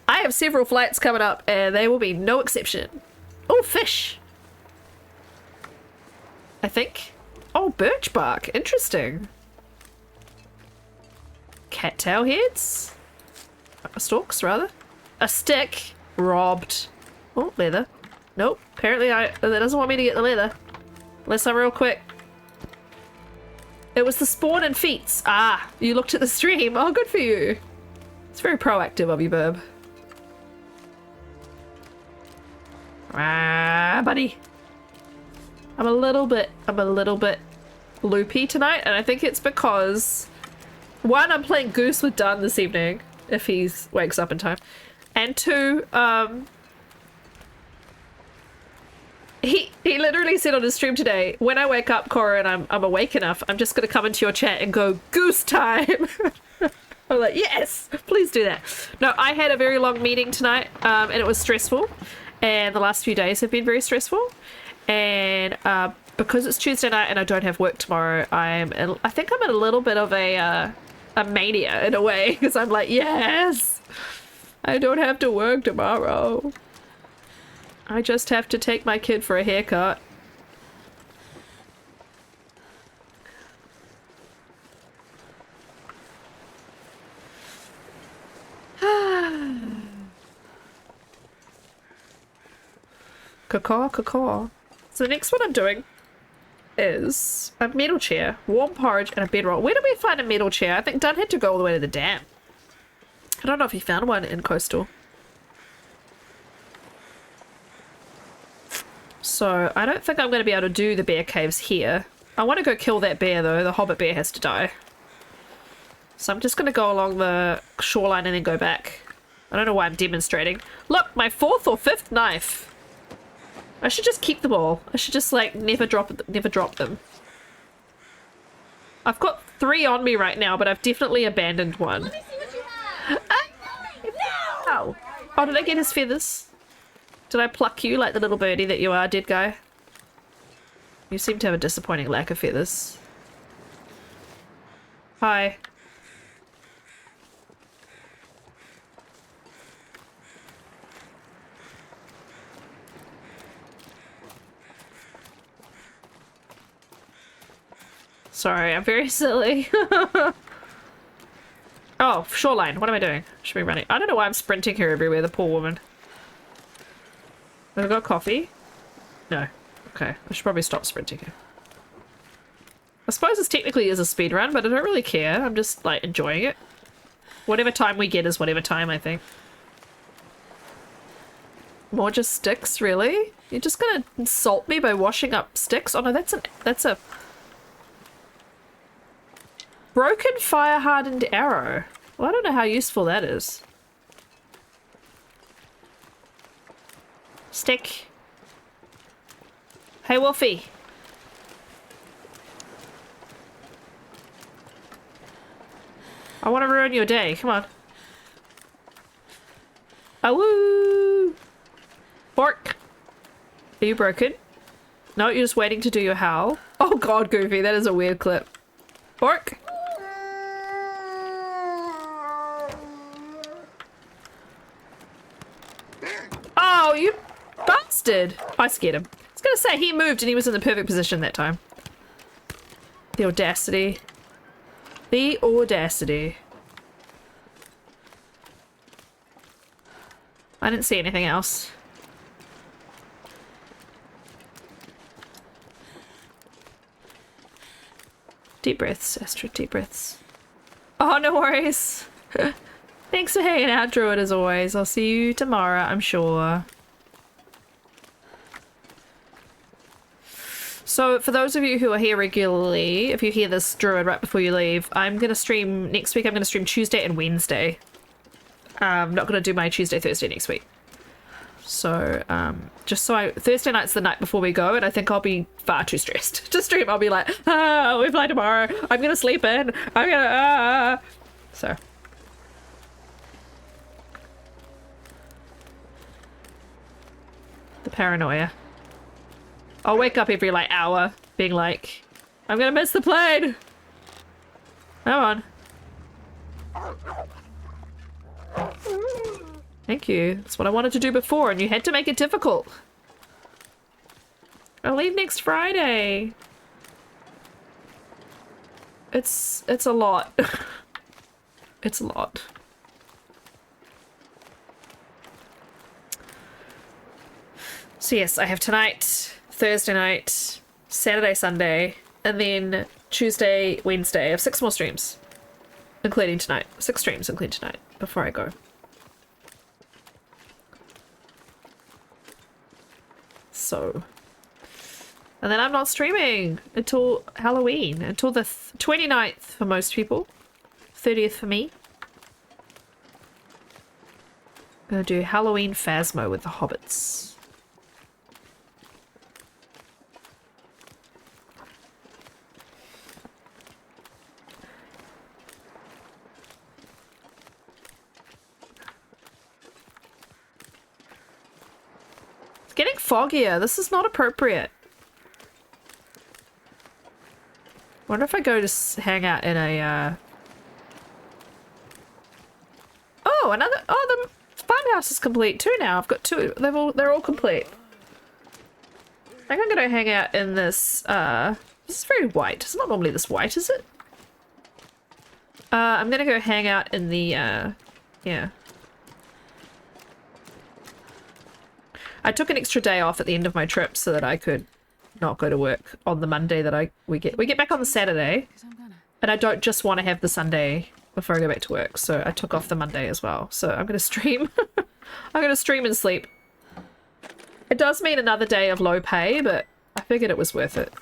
I have several flights coming up, and they will be no exception. Oh, fish! I think. Oh, birch bark. Interesting. Cattail heads? Stalks, rather. A stick. Robbed. Oh, leather. Nope. Apparently that doesn't want me to get the leather. Unless I'm real quick. It was the spawn and feats. Ah, you looked at the stream. Oh, good for you. It's very proactive of you, Burb. Ah, buddy. I'm a little bit loopy tonight, and I think it's because one, I'm playing Goose with Dunn this evening, if he wakes up in time, and two, he literally said on his stream today, when I wake up, Cora, and I'm awake enough, I'm just gonna come into your chat and go, Goose time! I'm like, yes, please do that. No, I had a very long meeting tonight, and it was stressful, and the last few days have been very stressful. And because it's Tuesday night and I don't have work tomorrow, I think I'm in a little bit of a mania in a way, because I'm like, yes, I don't have to work tomorrow. I just have to take my kid for a haircut. Caw. So the next one I'm doing is a metal chair, warm porridge, and a bedroll. Where did we find a metal chair? I think Dunn had to go all the way to the dam. I don't know if he found one in Coastal. So I don't think I'm going to be able to do the bear caves here. I want to go kill that bear though. The hobbit bear has to die. So I'm just going to go along the shoreline and then go back. I don't know why I'm demonstrating. Look, my 4th or 5th knife. I should just keep them all. I should just like never drop them. I've got 3 on me right now, but I've definitely abandoned one. Let me see what you have. No! Oh, did I get his feathers? Did I pluck you like the little birdie that you are, dead guy? You seem to have a disappointing lack of feathers. Hi. Sorry, I'm very silly. Oh, shoreline. What am I doing? Should be running. I don't know why I'm sprinting here everywhere, the poor woman. Have I got coffee? No. Okay, I should probably stop sprinting here. I suppose this technically is a speed run, but I don't really care. I'm just, like, enjoying it. Whatever time we get is whatever time, I think. More just sticks, really? You're just gonna insult me by washing up sticks? Oh no, that's a broken fire-hardened arrow. Well, I don't know how useful that is. Stick. Hey, Wolfie. I want to ruin your day. Come on. Awoo! Are you broken? No, you're just waiting to do your howl. Oh god, Goofy, that is a weird clip. Orc. Oh, you bastard! I scared him. I was gonna say, he moved and he was in the perfect position that time. The audacity. The audacity. I didn't see anything else. Deep breaths, Astrid, deep breaths. Oh, no worries. Thanks for hanging out, Druid, as always. I'll see you tomorrow, I'm sure. So, for those of you who are here regularly, if you hear this, Druid, right before you leave, I'm going to stream next week. I'm going to stream Tuesday and Wednesday. I'm not going to do my Tuesday, Thursday next week. So, Thursday night's the night before we go, and I think I'll be far too stressed to stream. I'll be like, we fly tomorrow. I'm going to sleep in. I'm going to, So. The paranoia. I'll wake up every, like, hour being like, I'm going to miss the plane. Come on. Thank you. That's what I wanted to do before, and you had to make it difficult. I'll leave next Friday. It's a lot. It's a lot. So yes, I have tonight, Thursday night, Saturday, Sunday, and then Tuesday, Wednesday. I have 6 more streams, including tonight. 6 streams, including tonight, before I go. So, and then I'm not streaming until Halloween, until the 29th for most people, 30th for me. I'm gonna do Halloween Phasmo with the Hobbits. Getting foggier. This is not appropriate. Wonder if I go to hang out in a Oh, another. Oh, the farmhouse is complete too now. I've got 2. They're all complete. I think I'm gonna hang out in this. This is very white. It's not normally this white, is it? I'm gonna go hang out in the. Yeah. I took an extra day off at the end of my trip so that I could not go to work on the Monday that we get back on the Saturday, and I don't just want to have the Sunday before I go back to work, so I took off the Monday as well. So I'm gonna stream. I'm gonna stream and sleep. It does mean another day of low pay, but I figured it was worth it.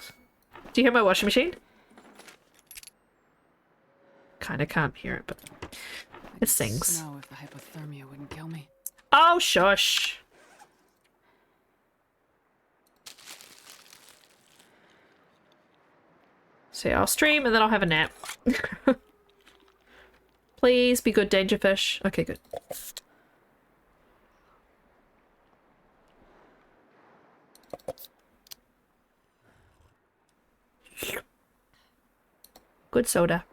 Do you hear my washing machine? Kinda can't hear it, but it sings. No, if the hypothermia wouldn't kill me. Oh, shush. So yeah, I'll stream and then I'll have a nap. Please be good, Dangerfish. Okay, good. Good soda.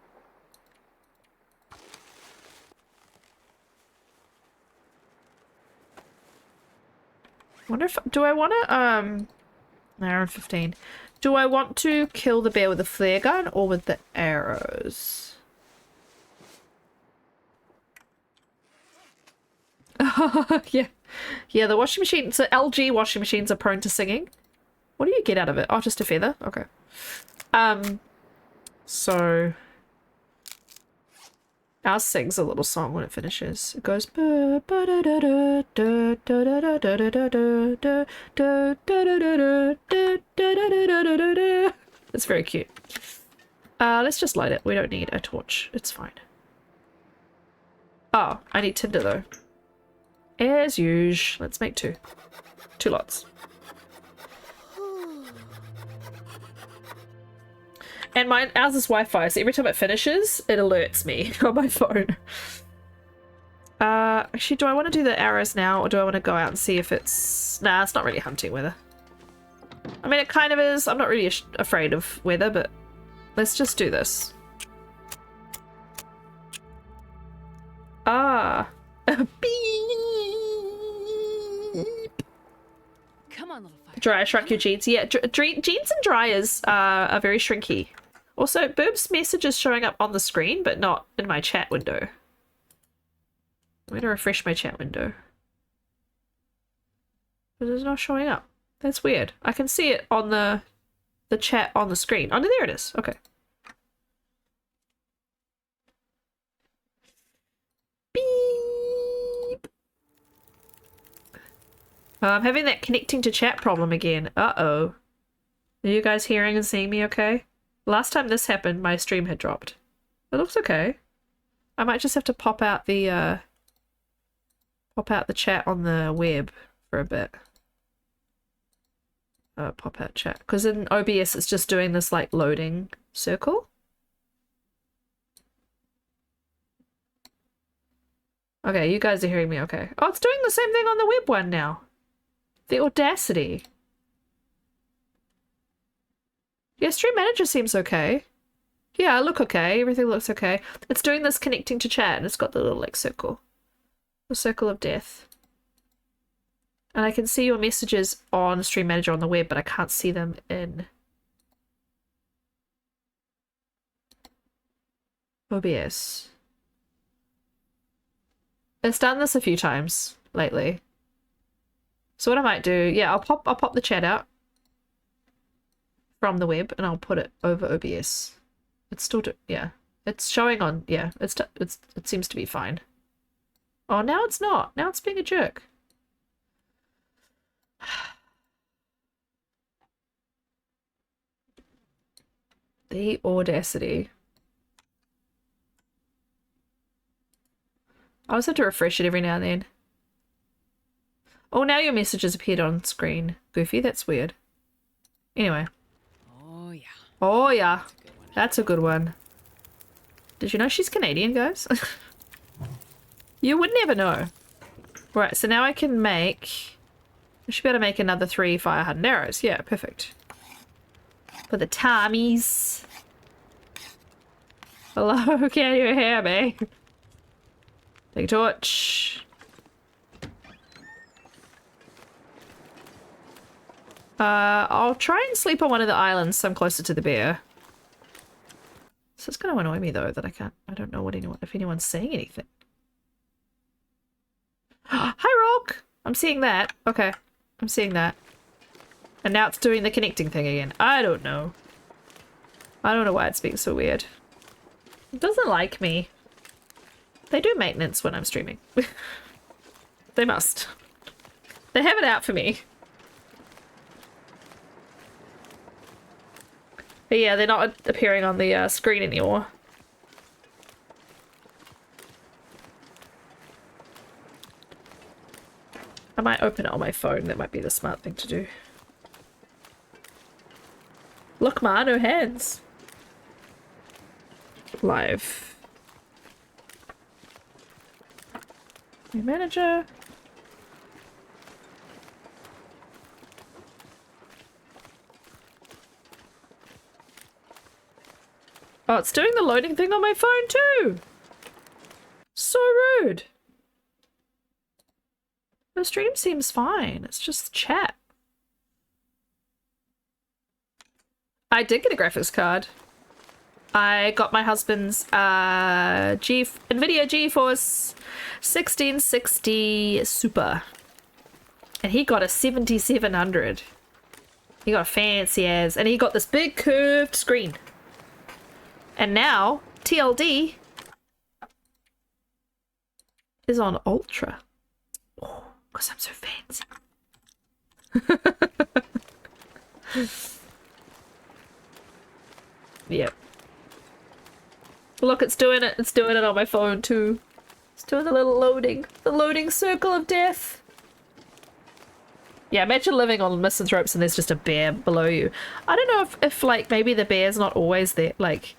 Wonder if do I want to an hour and 15. Do I want to kill the bear with a flare gun or with the arrows? Yeah. Yeah, the washing machine, so LG washing machines are prone to singing. What do you get out of it? Oh, just a feather? Okay. So ours sings a little song when it finishes. It goes it's very cute. Let's just light it. We don't need a torch. It's fine. Oh, I need tinder though. As usual. Let's make 2. 2 lots. And ours is Wi-Fi, so every time it finishes, it alerts me on my phone. Actually, do I want to do the arrows now, or do I want to go out and see if it's... Nah, it's not really hunting weather. I mean, it kind of is. I'm not really afraid of weather, but let's just do this. Ah. Beep. Come on, little fire. Dryer shrunk your jeans. Yeah, jeans and dryers are very shrinky. Also, Boob's message is showing up on the screen, but not in my chat window. I'm going to refresh my chat window. But it's not showing up. That's weird. I can see it on the chat on the screen. Oh, no, there it is. Okay. Beep. I'm having that connecting to chat problem again. Uh-oh. Are you guys hearing and seeing me okay? Last time this happened, my stream had dropped. It looks okay. I might just have to pop out the chat on the web for a bit. Pop out chat. Because in OBS it's just doing this like loading circle. Okay, you guys are hearing me okay. Oh, it's doing the same thing on the web one now. The audacity. Yeah, Stream Manager seems okay. Yeah, I look okay. Everything looks okay. It's doing this connecting to chat and it's got the little like circle. The circle of death. And I can see your messages on Stream Manager on the web, but I can't see them in OBS. It's done this a few times lately. So what I might do, yeah, I'll pop the chat out from the web and I'll put it over OBS. It's still yeah. It's showing on, yeah, it seems to be fine. Oh, now it's not. Now it's being a jerk. The audacity. I always have to refresh it every now and then. Oh, now your messages appeared on screen. Goofy, that's weird. Anyway. Oh, yeah. Oh, yeah. That's a good one. Did you know she's Canadian, guys? You would never know. Right, so now I can make... I should be able to make another 3 fire hardened arrows. Yeah, perfect. For the Tommies. Hello, can you hear me? Take a torch. I'll try and sleep on one of the islands so I'm closer to the bear. So it's going to annoy me though that I don't know if anyone's saying anything. Hi, Rock! I'm seeing that. Okay, I'm seeing that. And now it's doing the connecting thing again. I don't know. I don't know why it's being so weird. It doesn't like me. They do maintenance when I'm streaming. They must. They have it out for me. But yeah, they're not appearing on the screen anymore. I might open it on my phone. That might be the smart thing to do. Look, man, no hands. Live. New manager. Oh, it's doing the loading thing on my phone too. So rude. The stream seems fine. It's just chat. I did get a graphics card. I got my husband's NVIDIA GeForce 1660 Super. And he got a 7700. He got a fancy as, and he got this big curved screen. And now TLD is on Ultra. Oh, because I'm so fancy. Yep. Look, it's doing it. It's doing it on my phone too. It's doing the little loading. The loading circle of death. Yeah, imagine living on misanthropes and there's just a bear below you. I don't know if like maybe the bear's not always there. Like,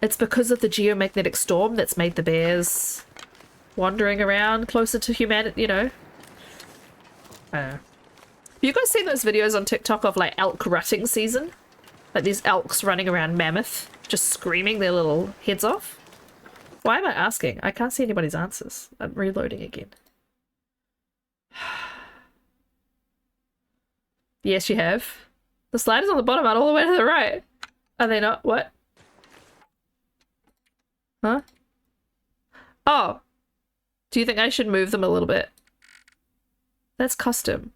it's because of the geomagnetic storm that's made the bears wandering around closer to humanity, you know. I don't know. you guys seen those videos on TikTok of like elk rutting season? Like these elks running around Mammoth, just screaming their little heads off? Why am I asking? I can't see anybody's answers. I'm reloading again. Yes, you have. The sliders on the bottom are all the way to the right. Are they not? What? Huh? Oh. Do you think I should move them a little bit? That's custom.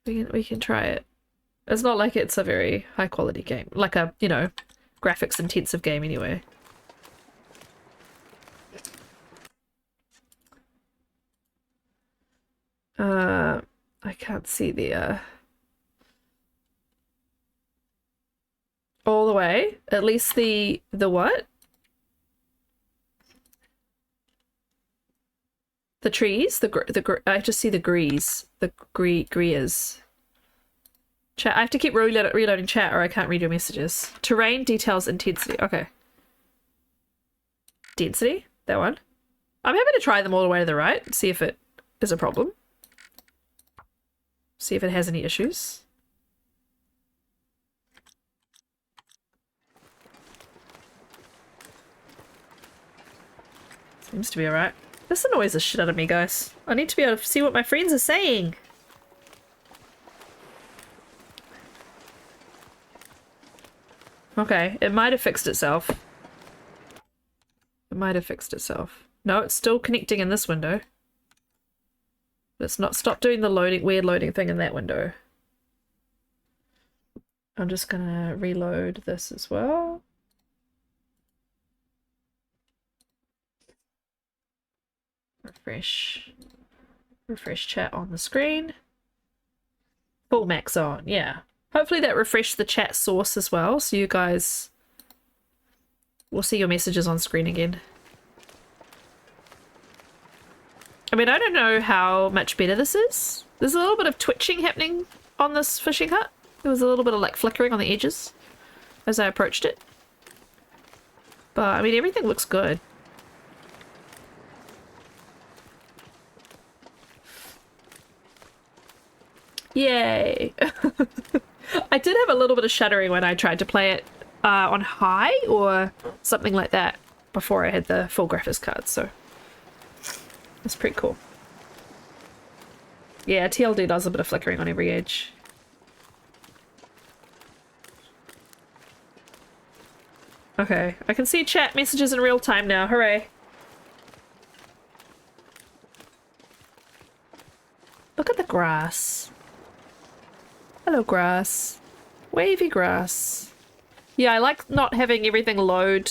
We can try it. It's not like it's a very high quality game. Like a, you know, graphics intensive game anyway. I can't see the all the way. At least the what? The trees? I just see the grees. The greers. Chat. I have to keep reloading chat or I can't read your messages. Terrain, details, intensity. Okay. Density? That one. I'm happy to try them all the way to the right and see if it is a problem. See if it has any issues. Seems to be alright. This annoys the shit out of me, guys. I need to be able to see what my friends are saying. Okay, it might have fixed itself. It might have fixed itself. No, it's still connecting in this window. Let's not stop doing the weird loading thing in that window. I'm just gonna reload this as well. Refresh chat on the screen. Full max on, yeah. Hopefully that refreshed the chat source as well, so you guys will see your messages on screen again. I mean, I don't know how much better this is. There's a little bit of twitching happening on this fishing hut. There was a little bit of like flickering on the edges as I approached it. But I mean, everything looks good. Yay! I did have a little bit of shuddering when I tried to play it on high or something like that before I had the full graphics card, so that's pretty cool. Yeah, TLD does a bit of flickering on every edge. Okay, I can see chat messages in real time now, hooray! Look at the grass. Hello, grass. Wavy grass. Yeah, I like not having everything load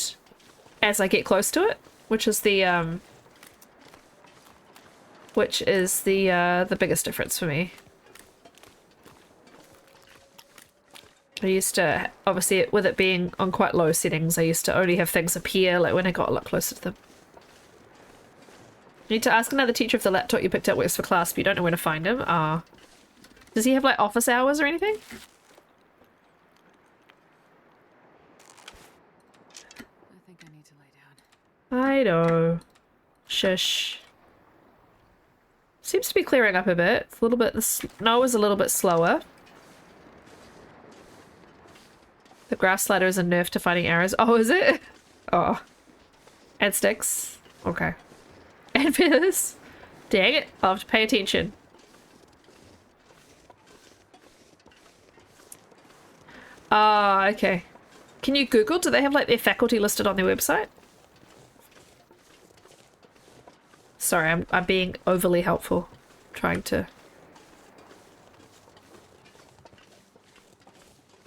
as I get close to it, which is the biggest difference for me. I used to, obviously, with it being on quite low settings, I used to only have things appear like when I got a lot closer to them. Need to ask another teacher if the laptop you picked up works for class, but you don't know where to find him. Does he have like office hours or anything? I think I need to lay down. I know. Shush. Seems to be clearing up a bit. It's a little bit. The snow is a little bit slower. The grass slider is a nerf to fighting arrows. Oh, is it? Oh. And sticks. Okay. And feathers. Dang it. I'll have to pay attention. Ah, okay. Can you Google? Do they have like their faculty listed on their website? Sorry, I'm being overly helpful. Trying to...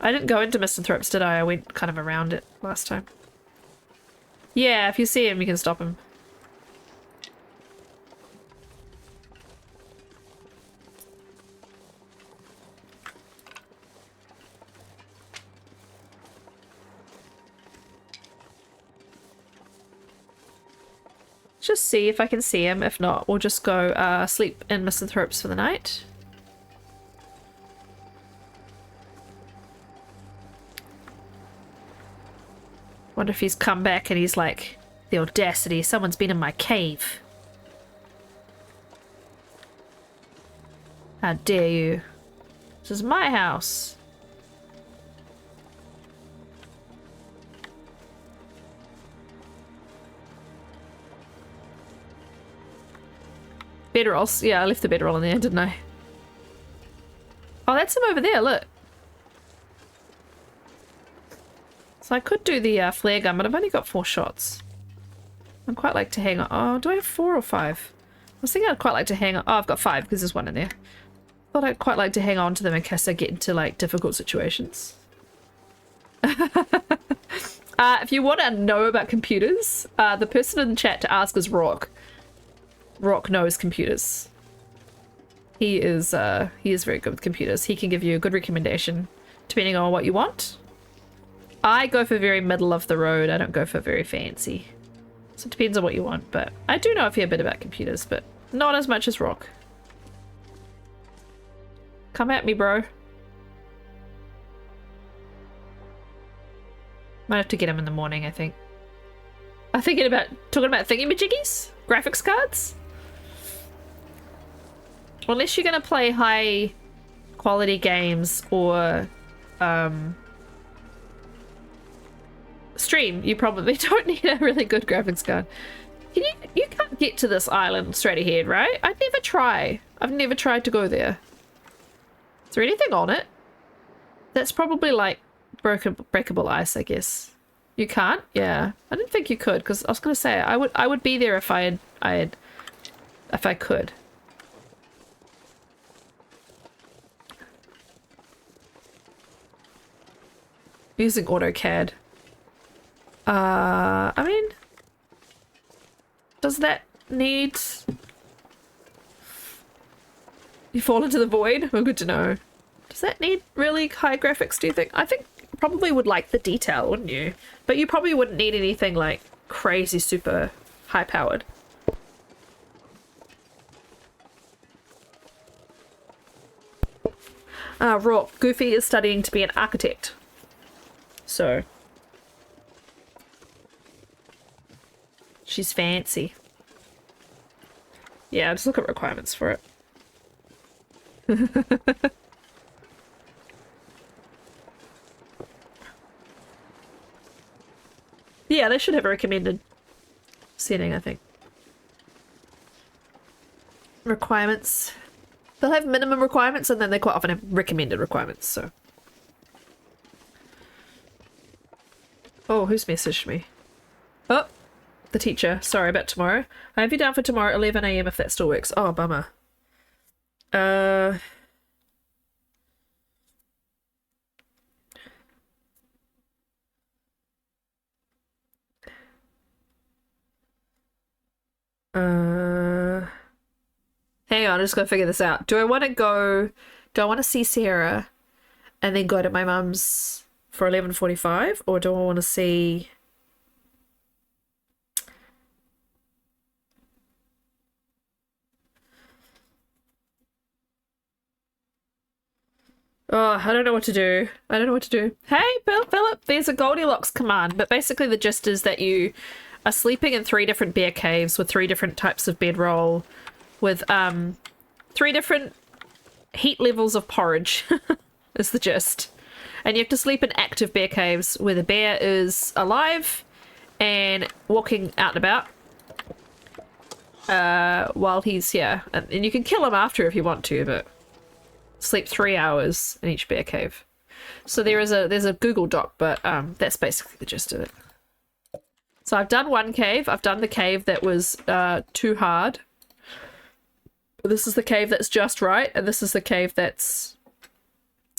I didn't go into Misanthropes, did I? I went kind of around it last time. Yeah, if you see him, you can stop him. Just see if I can see him. If not, we'll just go sleep in Misanthropes for the night. Wonder if he's come back and he's like, the audacity, someone's been in my cave. How dare you? This is my house. Bedrolls. Yeah, I left the bedroll in there, didn't I? Oh, that's him over there, look. So I could do the flare gun, but I've only got 4 shots. I'd quite like to hang on. Oh, do I have 4 or 5? I was thinking I'd quite like to hang on. Oh, I've got 5 because there's 1 in there. Thought I'd quite like to hang on to them in case I get into like difficult situations. If you want to know about computers, the person in the chat to ask is Rock. Rock knows computers. He is very good with computers. He can give you a good recommendation depending on what you want. I go for very middle of the road. I don't go for very fancy. So it depends on what you want, but I do know a fair bit about computers, but not as much as Rock. Come at me, bro. Might have to get him in the morning, I think. I'm talking about thingy-majiggies? Graphics cards? Well, unless you're gonna play high quality games or stream, you probably don't need a really good graphics card. You can't get to this island straight ahead, right? I've never tried to go there. Is there anything on it? That's probably like breakable ice, I guess. You can't? Yeah. I didn't think you could, because I was gonna say I would be there if I could. Using AutoCAD. I mean, does that need... You fall into the void? Oh, good to know. Does that need really high graphics, do you think? I think you probably would like the detail, wouldn't you? But you probably wouldn't need anything like crazy super high powered. Rock. Goofy is studying to be an architect. So... She's fancy. Yeah, just look at requirements for it. Yeah, they should have a recommended setting, I think. Requirements. They'll have minimum requirements and then they quite often have recommended requirements, so. Oh, who's messaged me? Oh, the teacher. Sorry about tomorrow. I have you down for tomorrow at 11 AM if that still works. Oh, bummer. Hang on, I just gotta figure this out. Do I want to see Sarah and then go to my mum's for 11:45, or do I want to see... Oh, I don't know what to do. Hey, Philip, there's a Goldilocks command, but basically the gist is that you are sleeping in 3 different bear caves with 3 different types of bedroll, with 3 different heat levels of porridge, is the gist. And you have to sleep in active bear caves where the bear is alive and walking out and about while he's here. And you can kill him after if you want to, but sleep 3 hours in each bear cave. So there's a Google Doc, but that's basically the gist of it. So I've done one cave. I've done the cave that was too hard. This is the cave that's just right, and this is the cave that's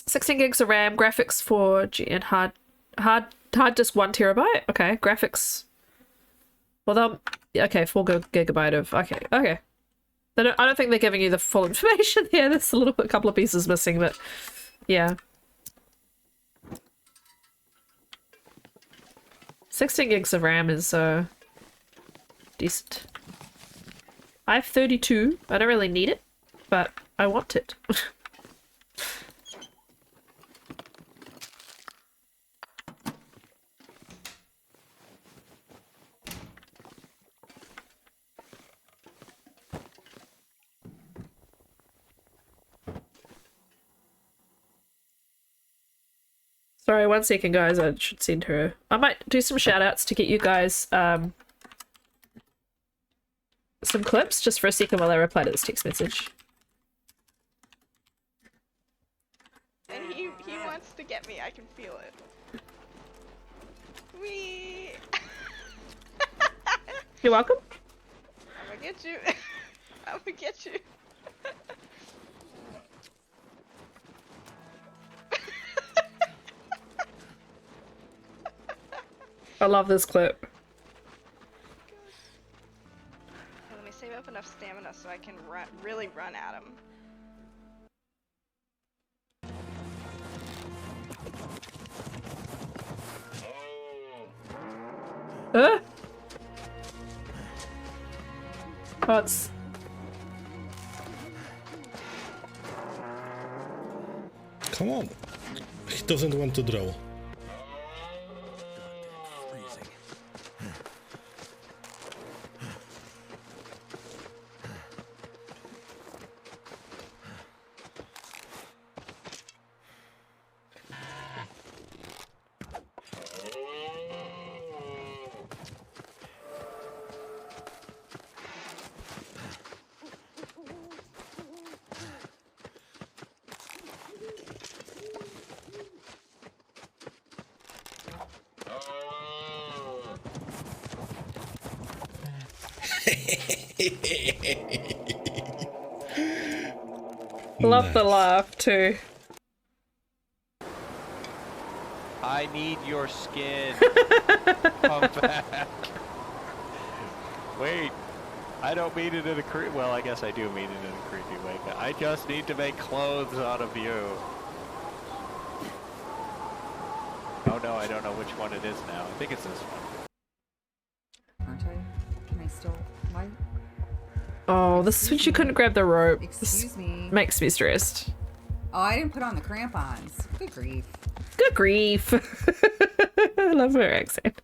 16 gigs of RAM, graphics 4G, and hard disk 1 terabyte. Okay, graphics. Well, okay, 4 gigabyte of. Okay. I don't think they're giving you the full information here. There's a couple of pieces missing, but yeah. 16 gigs of RAM is decent. I have 32. I don't really need it, but I want it. Sorry, 1 second, guys. I should send her. I might do some shout outs to get you guys some clips just for a second while I reply to this text message. And he wants to get me. I can feel it. Wee. You're welcome. I'm gonna get you. I'm gonna get you. I love this clip. Let me save up enough stamina so I can really run at him. Oh, it's... Come on. He doesn't want to draw. Love the laugh too. I need your skin. Come back. Wait. I don't mean it in a creepy... Well, I guess I do mean it in a creepy way. But I just need to make clothes out of you. Oh no, I don't know which one it is now. I think it's this one. Aren't I? Can I still... Why? Oh, this is when she couldn't grab the rope. Excuse me. Makes me stressed. Oh, I didn't put on the crampons. Good grief. Good grief. I love her accent.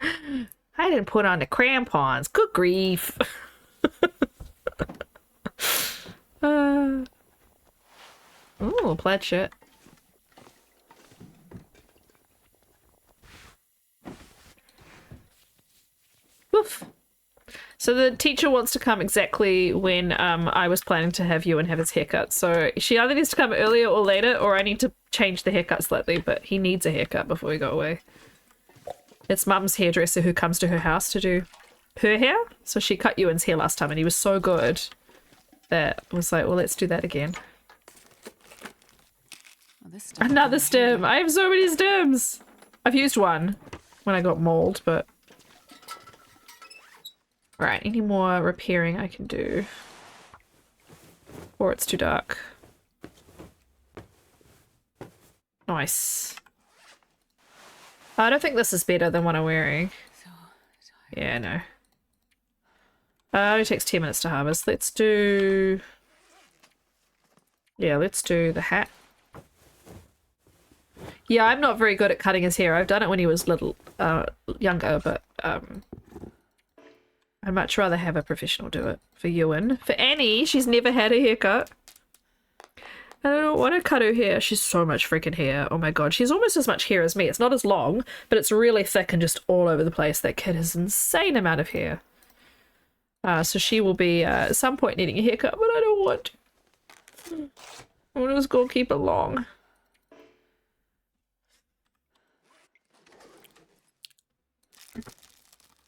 I didn't put on the crampons. Good grief. Ooh, plaid shirt. Woof. So the teacher wants to come exactly when I was planning to have Ewan have his haircut. So she either needs to come earlier or later, or I need to change the haircut slightly, but he needs a haircut before we go away. It's Mum's hairdresser who comes to her house to do her hair. So she cut Ewan's hair last time and he was so good that I was like, well, let's do that again. Oh, this stuff Another stem. I have so many stems. I've used one when I got mauled, but... Right, any more repairing I can do? Or it's too dark. Nice. I don't think this is better than what I'm wearing. Yeah, no. It only takes 10 minutes to harvest. Let's do... Yeah, let's do the hat. Yeah, I'm not very good at cutting his hair. I've done it when he was little, younger, but I'd much rather have a professional do it. For Ewan. For Annie, she's never had a haircut. And I don't want to cut her hair. She's so much freaking hair. Oh my god. She's almost as much hair as me. It's not as long, but it's really thick and just all over the place. That kid has an insane amount of hair. So she will be at some point needing a haircut, but I don't want to. I'm just gonna keep it long.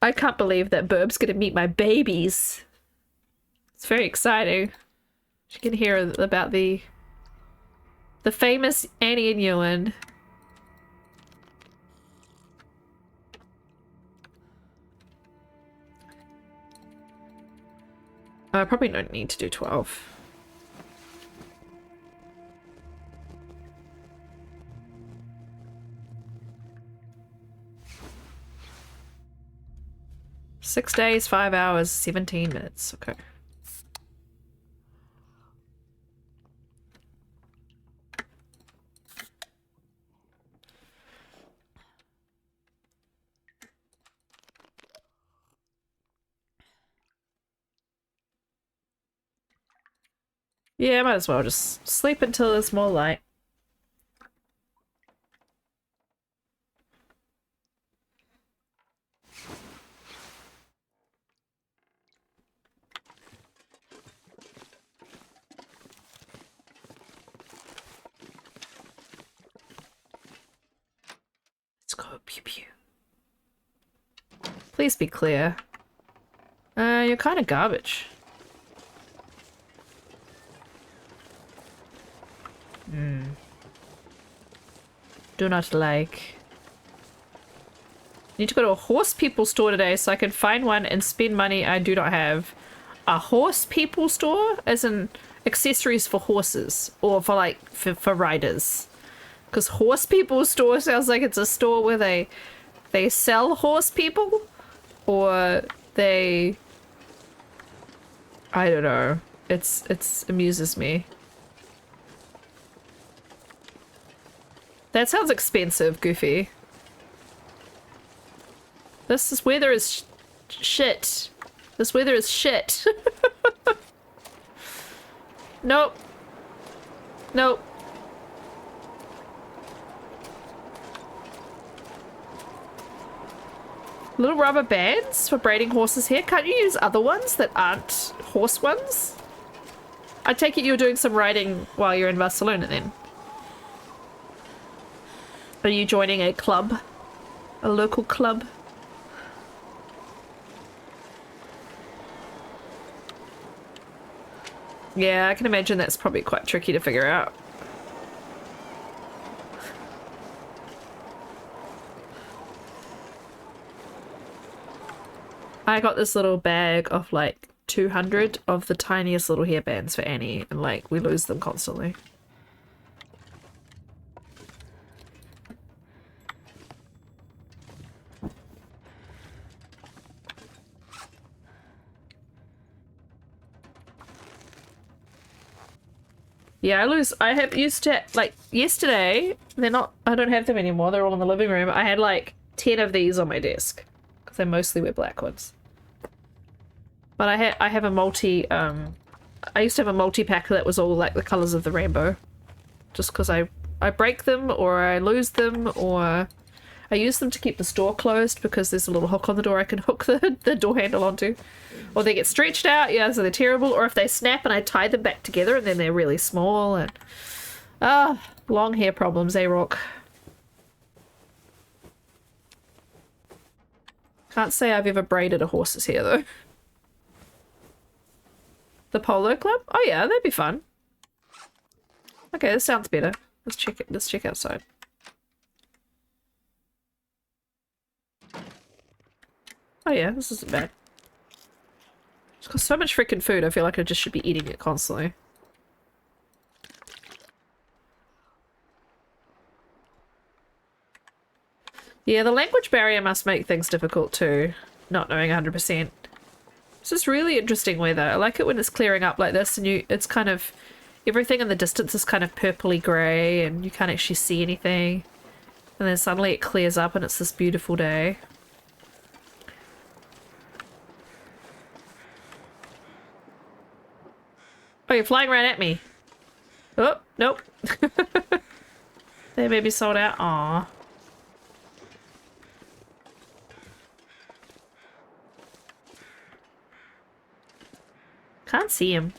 I can't believe that Burb's gonna meet my babies. It's very exciting. You can hear about the famous Annie and Ewan. I probably don't need to do 12. Six days, 5 hours, 17 minutes. Okay. Yeah, might as well just sleep until there's more light. Pew pew. Please be clear. You're kind of garbage. Do not like. Need to go to a horse people store today so I can find one and spend money I do not have. A horse people store? As in accessories for horses or for like for riders. Because horse people store sounds like it's a store where they sell horse people or they, I don't know. It's amuses me. That sounds expensive, Goofy. This weather is shit. This weather is shit. Nope. Nope. Little rubber bands for braiding horses' hair. Can't you use other ones that aren't horse ones? I take it you're doing some riding while you're in Barcelona then. Are you joining a club? A local club? Yeah, I can imagine that's probably quite tricky to figure out. I got this little bag of like 200 of the tiniest little hairbands for Annie, and like we lose them constantly. Yeah, I have used to, like, yesterday, I don't have them anymore, they're all in the living room. I had like 10 of these on my desk, because I mostly wear black ones. But I have a I used to have a multi-pack that was all like the colours of the rainbow. Just because I break them, or I lose them, or I use them to keep the store closed because there's a little hook on the door I can hook the door handle onto. Or they get stretched out, yeah, so they're terrible. Or if they snap and I tie them back together and then they're really small. And long hair problems, Rock? Can't say I've ever braided a horse's hair though. The Polo Club? Oh yeah, that'd be fun. Okay, this sounds better. Let's check it. Let's check outside. Oh yeah, this isn't bad. It's got so much freaking food, I feel like I just should be eating it constantly. Yeah, the language barrier must make things difficult too, not knowing 100%. It's just really interesting weather. I like it when it's clearing up like this and it's kind of, everything in the distance is kind of purpley grey and you can't actually see anything. And then suddenly it clears up and it's this beautiful day. Oh, you're flying right at me. Oh, nope. They may be sold out. Aww. Can't see him.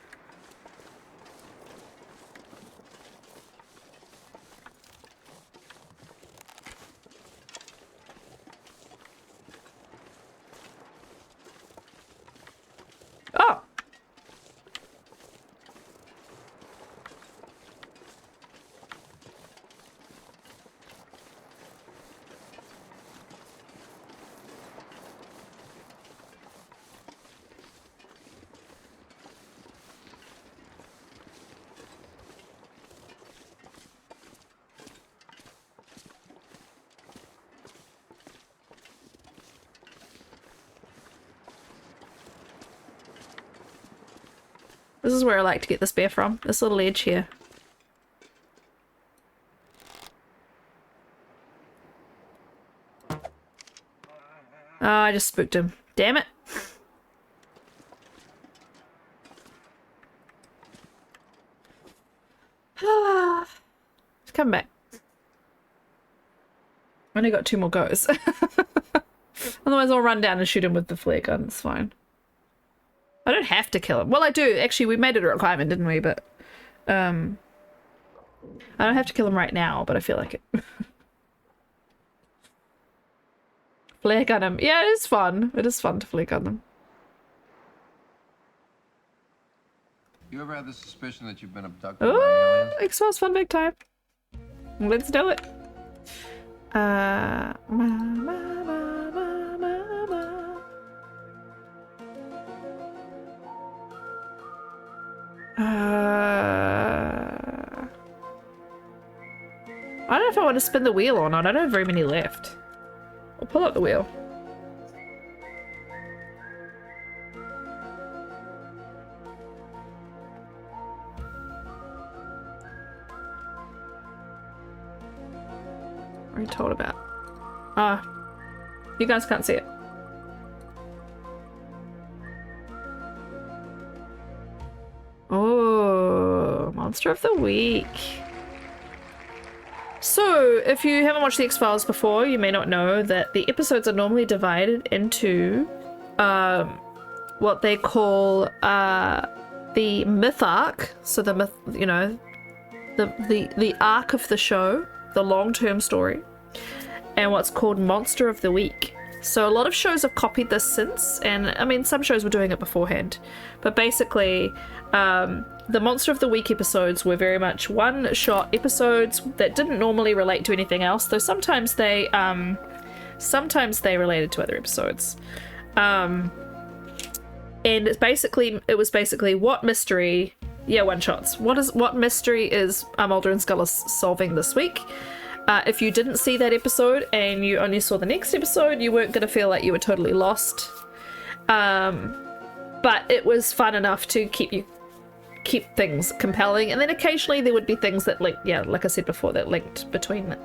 Oh! This is where I like to get this bear from. This little edge here. Oh, I just spooked him. Damn it. Just come back. Only got 2 more goes. Otherwise I'll run down and shoot him with the flare gun. It's fine. I don't have to kill him. Well, I do. Actually, we made it a requirement, didn't we? But, I don't have to kill him right now, but I feel like it. Flare gun him. Yeah, it is fun. It is fun to flare gun them. You ever had the suspicion that you've been abducted by Oh, aliens? X-Files fun big time. Let's do it. Ma, ma, ma, ma, ma, ma. I don't know if I want to spin the wheel or not. I don't have very many left. I'll pull up the wheel. What are you told about? Ah, you guys can't see it. Oh, Monster of the Week. So, if you haven't watched the X-Files before, you may not know that the episodes are normally divided into what they call the myth arc. So the myth, you know, the arc of the show, the long-term story, and what's called Monster of the Week. So a lot of shows have copied this since, and I mean some shows were doing it beforehand, but basically the Monster of the Week episodes were very much one-shot episodes that didn't normally relate to anything else, though sometimes they related to other episodes. And it was basically what mystery, yeah, one-shots. What mystery is Mulder and Scully solving this week? If you didn't see that episode and you only saw the next episode, you weren't going to feel like you were totally lost. But it was fun enough to keep things compelling, and then occasionally there would be things that like I said before, that linked between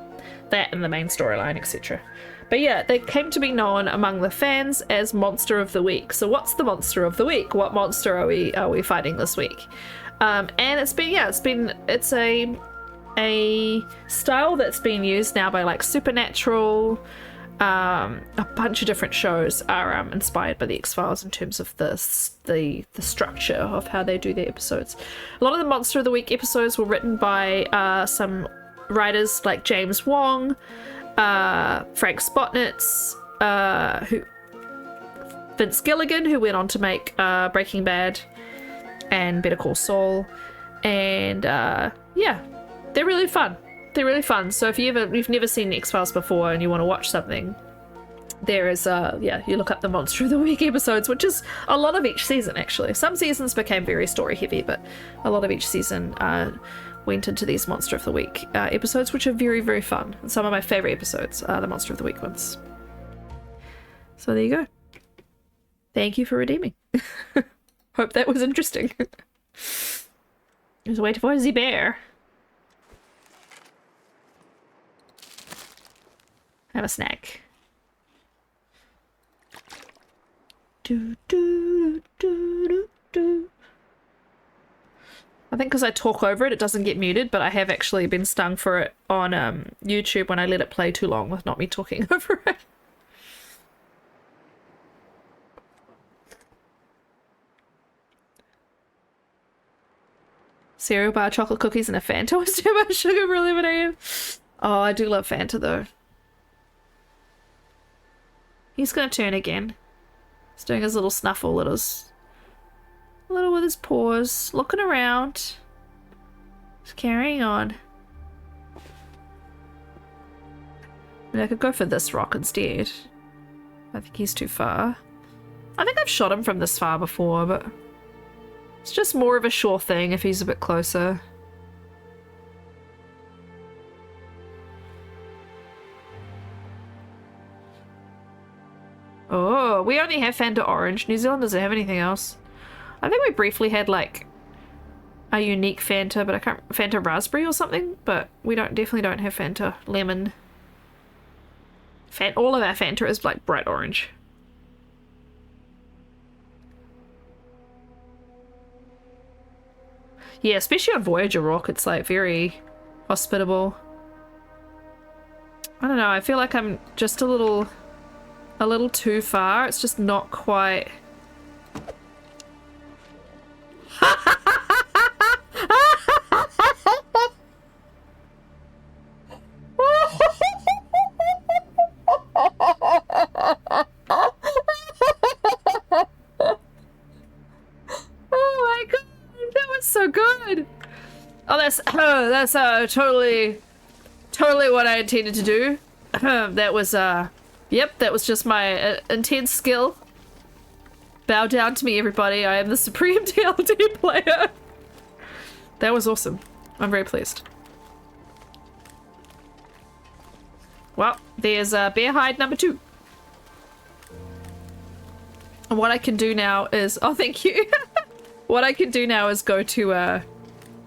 that and the main storyline, etc. But yeah, they came to be known among the fans as Monster of the Week. So what's the Monster of the Week? What monster are we fighting this week? And it's a style that's been used now by like Supernatural. A bunch of different shows are inspired by the X-Files in terms of the structure of how they do their episodes. A lot of the Monster of the Week episodes were written by some writers like James Wong, Frank Spotnitz, Vince Gilligan, who went on to make Breaking Bad and Better Call Saul, and yeah, they're really fun. They're really fun. So if you've never seen X-Files before and you want to watch something, there is you look up the Monster of the Week episodes, which is a lot of each season actually. Some seasons became very story heavy, but a lot of each season went into these Monster of the Week episodes, which are very, very fun. And some of my favorite episodes are the Monster of the Week ones. So there you go. Thank you for redeeming. Hope that was interesting. Just wait for the bear. Have a snack. Do, do, do, do, do. I think because I talk over it, it doesn't get muted, but I have actually been stung for it on YouTube when I let it play too long with not me talking over it. Cereal bar, chocolate cookies, and a Fanta was too much sugar for 11 AM. Oh, I do love Fanta though. He's gonna turn again. He's doing his little snuffle, a little with his paws, looking around. Just carrying on. I mean, I could go for this rock instead. I think he's too far. I think I've shot him from this far before, but it's just more of a sure thing if he's a bit closer. Oh, we only have Fanta Orange. New Zealand doesn't have anything else. I think we briefly had like a unique Fanta, but I can't, Fanta Raspberry or something, but we definitely don't have Fanta Lemon. All of our Fanta is like bright orange. Yeah, especially on Voyager Rock, it's like very hospitable. I don't know, I feel like I'm just a little too far. It's just not quite. that's totally what I intended to do. That was yep, that was just my intense skill. Bow down to me, everybody. I am the supreme TLD player. That was awesome. I'm very pleased. Well, there's bear hide number 2. And what I can do now is... Oh, thank you. What I can do now is go to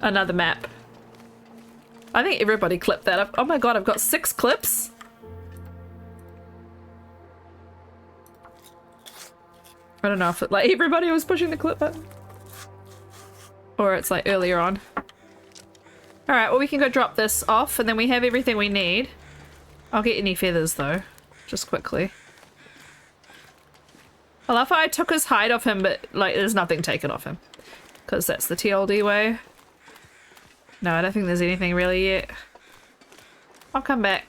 another map. I think everybody clipped that. Oh my god, I've got 6 clips. I don't know if it, like, everybody was pushing the clip button. Or it's like earlier on. Alright, well we can go drop this off and then we have everything we need. I'll get any feathers though, just quickly. I love how I took his hide off him, but like there's nothing taken off him. Because that's the TLD way. No, I don't think there's anything really yet. I'll come back.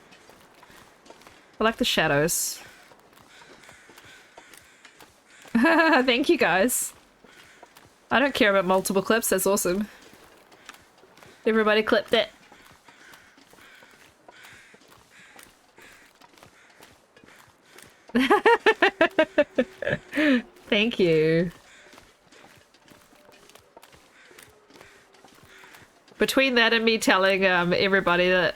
I like the shadows. Thank you guys. I don't care about multiple clips, that's awesome. Everybody clipped it. Thank you. Between that and me telling everybody that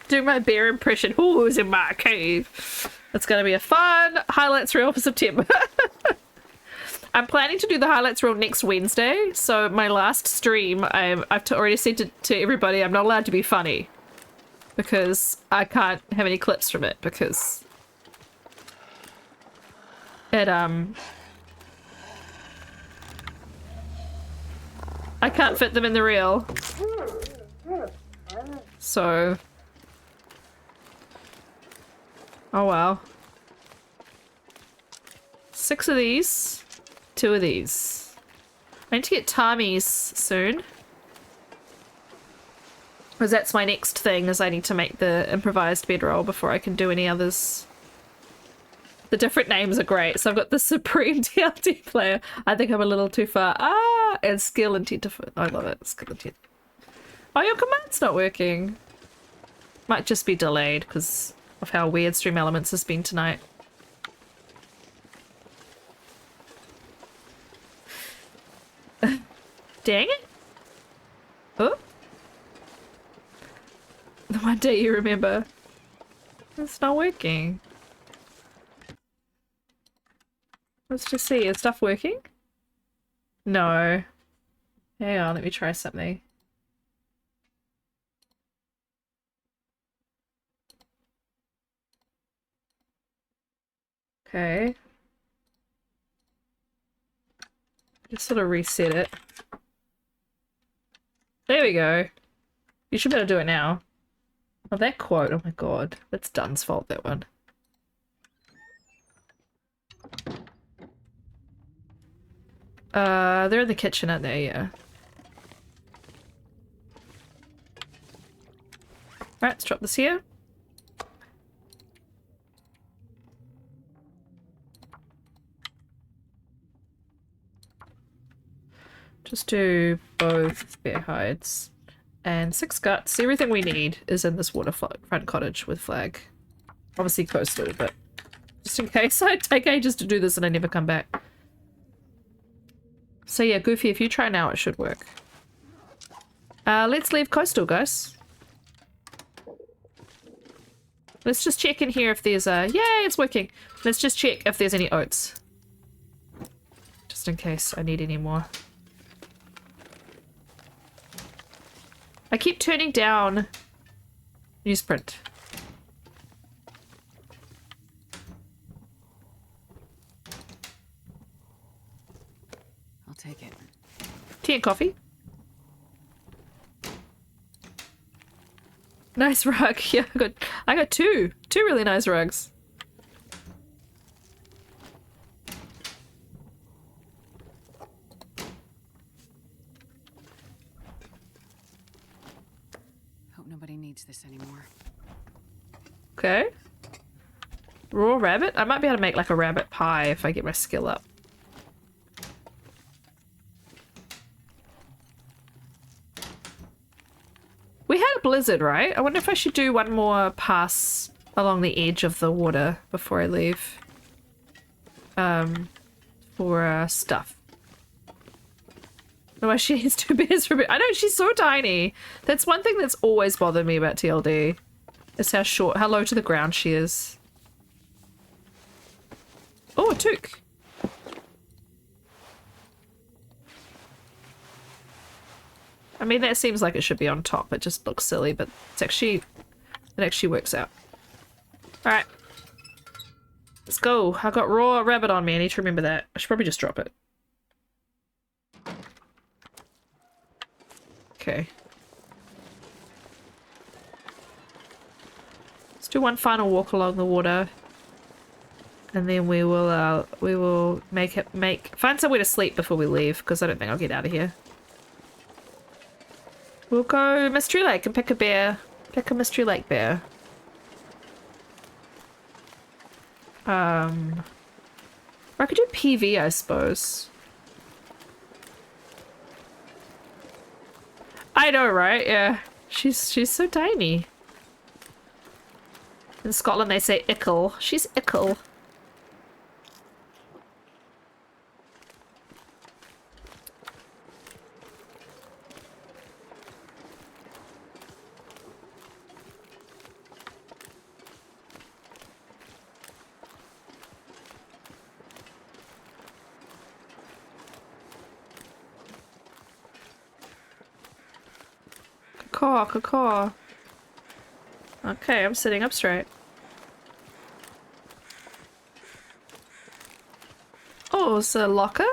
do my bear impression, who's in my cave, it's gonna be a fun highlights reel for September. I'm planning to do the highlights reel next Wednesday, so my last stream, I've already said to everybody I'm not allowed to be funny because I can't have any clips from it because it I can't fit them in the reel. So oh wow. 6 of these, 2 of these. I need to get Tamis soon. Because that's my next thing, is I need to make the improvised bedroll before I can do any others. The different names are great. So I've got the Supreme TLD player. I think I'm a little too far. Ah, and skill intent. I love it. Skill intent. Oh, your command's not working. Might just be delayed because of how weird Stream Elements has been tonight. Dang it. Oh. The one day you remember. It's not working. Let's just see. Is stuff working? No. Hang on, let me try something. Okay. Just sort of reset it. There we go. You should be able to do it now. Oh, that quote. Oh my god. That's Dunn's fault, that one. They're in the kitchen, aren't they? Yeah. Right, let's drop this here. Just do both bear hides. And 6 guts. Everything we need is in this waterfront cottage with flag. Obviously coastal, but just in case I take ages to do this and I never come back. So yeah, Goofy, if you try now, it should work. Let's leave coastal, guys. Let's just check in here if there's a... Yay, it's working! Let's just check if there's any oats. Just in case I need any more. I keep turning down newsprint. I'll take it. Tea and coffee. Nice rug. Yeah, I got two really nice rugs. Hope nobody needs this anymore. Okay. Raw rabbit? I might be able to make like a rabbit pie if I get my skill up. We had a blizzard, right? I wonder if I should do one more pass along the edge of the water before I leave. For stuff. Oh, she has 2 bears for a bit. I know, she's so tiny. That's one thing that's always bothered me about TLD. Is how low to the ground she is. Oh, a toque. I mean, that seems like it should be on top. It just looks silly, but it actually works out. Alright. Let's go. I got raw rabbit on me. I need to remember that. I should probably just drop it. Okay. Let's do one final walk along the water. And then we will find somewhere to sleep before we leave, because I don't think I'll get out of here. We'll go Mystery Lake and pick a Mystery Lake bear. Or I could do PV, I suppose. I know, right? Yeah. She's so tiny. In Scotland they say ickle. She's ickle. Caw. Okay, I'm sitting up straight. Oh, it's a locker?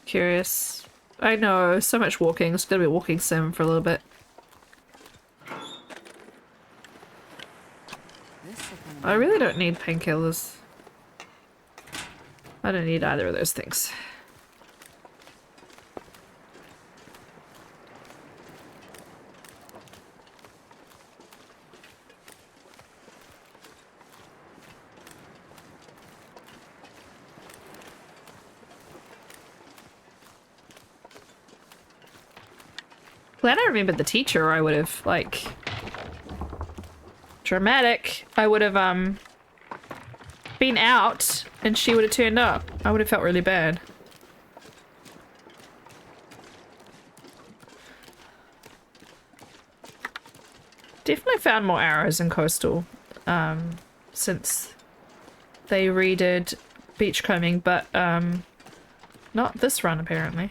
Curious. I know, so much walking. It's gonna be a walking sim for a little bit. I really don't need painkillers. I don't need either of those things. Glad I remembered the teacher. I would have, like... Dramatic. I would have, been out and she would have turned up. I would have felt really bad. Definitely found more arrows in Coastal, since they redid beachcombing, but, not this run, apparently.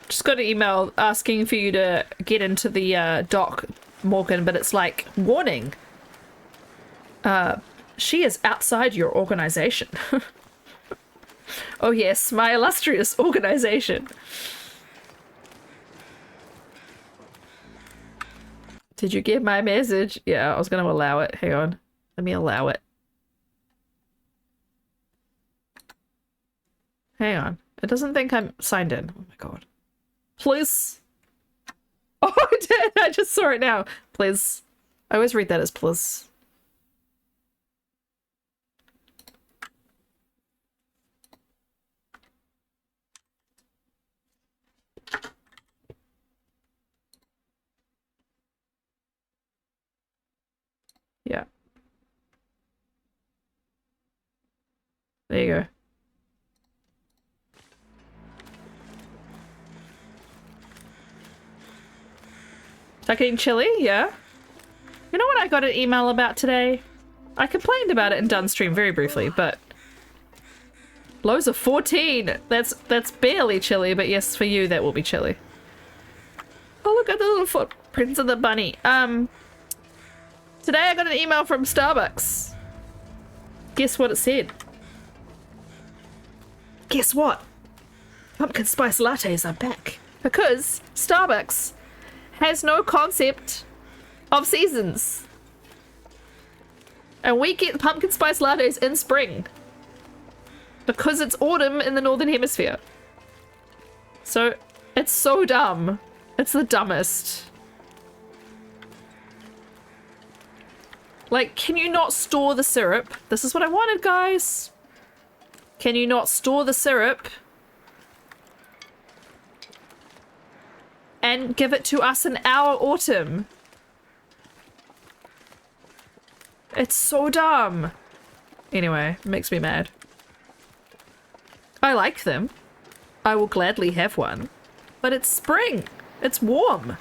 Just got an email asking for you to get into the dock, Morgan, but it's like, warning. She is outside your organization. Oh yes, my illustrious organization. Did you get my message? Yeah, I was gonna allow it. Hang on. Let me allow it. Hang on. It doesn't think I'm signed in. Oh my god. Please. Oh, I did. I just saw it now. Please. I always read that as please. Yeah. There you go. Like eating chili? Yeah. You know what I got an email about today? I complained about it in Dunstream very briefly, but lows of 14. That's barely chilly, but yes, for you that will be chilly. Oh, look at the little footprints of the bunny. Today I got an email from Starbucks. Guess what it said? Guess what? Pumpkin spice lattes are back. Because Starbucks has no concept of seasons. And we get pumpkin spice lattes in spring. Because it's autumn in the Northern Hemisphere. So, it's so dumb. It's the dumbest. Like, can you not store the syrup? This is what I wanted, guys. Can you not store the syrup and give it to us in our autumn? It's so dumb. Anyway, it makes me mad. I like them. I will gladly have one. But it's spring. It's warm.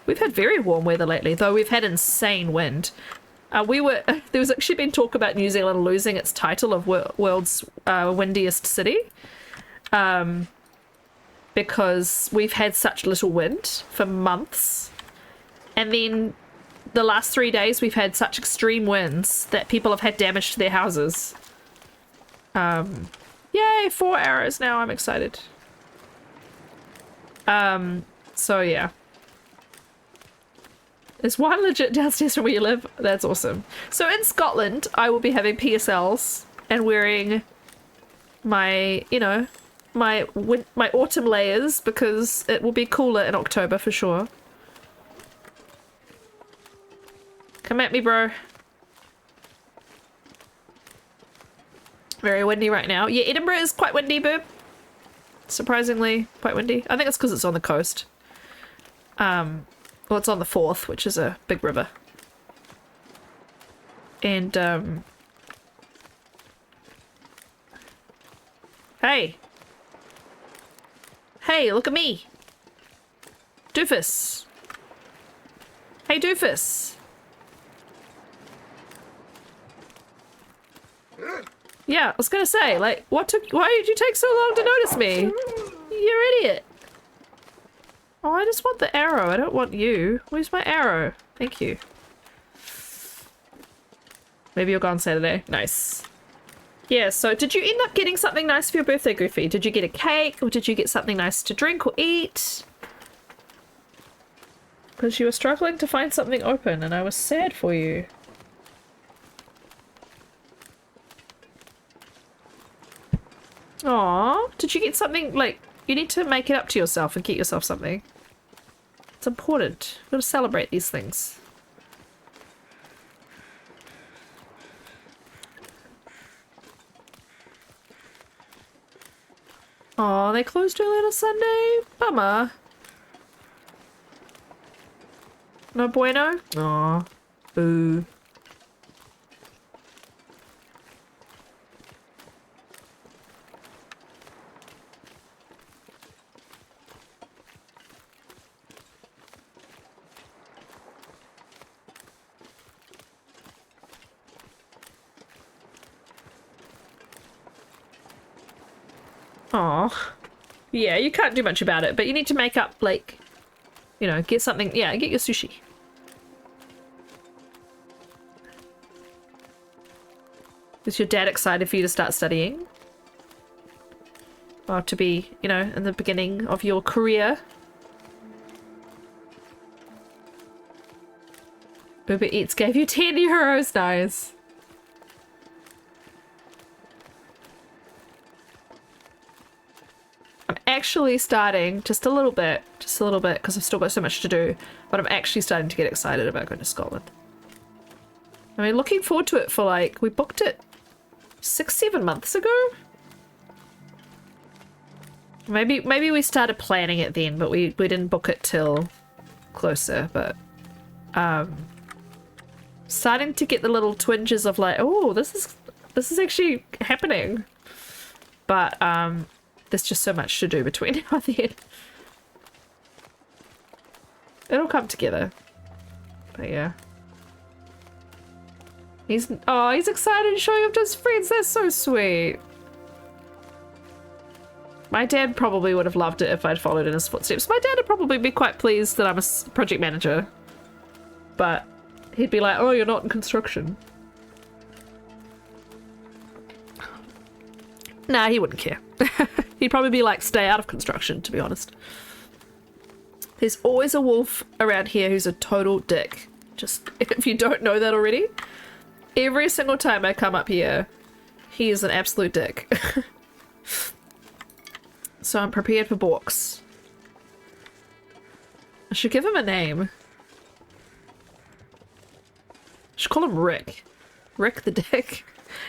We've had very warm weather lately, though we've had insane wind. There was actually been talk about New Zealand losing its title of world's windiest city. Because we've had such little wind for months. And then the last 3 days we've had such extreme winds that people have had damage to their houses. Yay, 4 arrows now, I'm excited. So yeah. There's one legit downstairs from where you live. That's awesome. So in Scotland, I will be having PSLs and wearing my, you know, my autumn layers because it will be cooler in October for sure. Come at me, bro. Very windy right now. Yeah, Edinburgh is quite windy, boob. Surprisingly quite windy. I think it's because it's on the coast. Well, it's on the Forth, which is a big river. And, hey! Hey, look at me! Doofus! Hey, Doofus! Yeah, I was gonna say, like, why did you take so long to notice me? You idiot! Oh, I just want the arrow. I don't want you. Where's my arrow? Thank you. Maybe you'll go on Saturday. Nice. Yeah, so did you end up getting something nice for your birthday, Goofy? Did you get a cake or did you get something nice to drink or eat? Because you were struggling to find something open and I was sad for you. Aww, did you get something, like, you need to make it up to yourself and get yourself something. It's important. We've got to celebrate these things. Aw, they closed early on a Sunday? Bummer. No bueno? Aw. Boo. Aw. Yeah, you can't do much about it, but you need to make up, like, you know, get something. Yeah, get your sushi. Is your dad excited for you to start studying? Or to be, you know, in the beginning of your career? Uber Eats gave you 10 euros, nice. I'm actually starting, just a little bit, because I've still got so much to do, but I'm actually starting to get excited about going to Scotland. I mean, looking forward to it for, like, we booked it 6-7 months ago? Maybe we started planning it then, but we didn't book it till closer, but starting to get the little twinges of like, oh, this is actually happening. But there's just so much to do between now and then. It'll come together. But yeah. He's excited showing up to his friends. That's so sweet. My dad probably would have loved it if I'd followed in his footsteps. My dad would probably be quite pleased that I'm a project manager. But he'd be like, oh, you're not in construction. Nah, he wouldn't care. He'd probably be like, stay out of construction, to be honest. There's always a wolf around here who's a total dick. Just, if you don't know that already. Every single time I come up here, he is an absolute dick. So I'm prepared for balks. I should give him a name. I should call him Rick. Rick the Dick.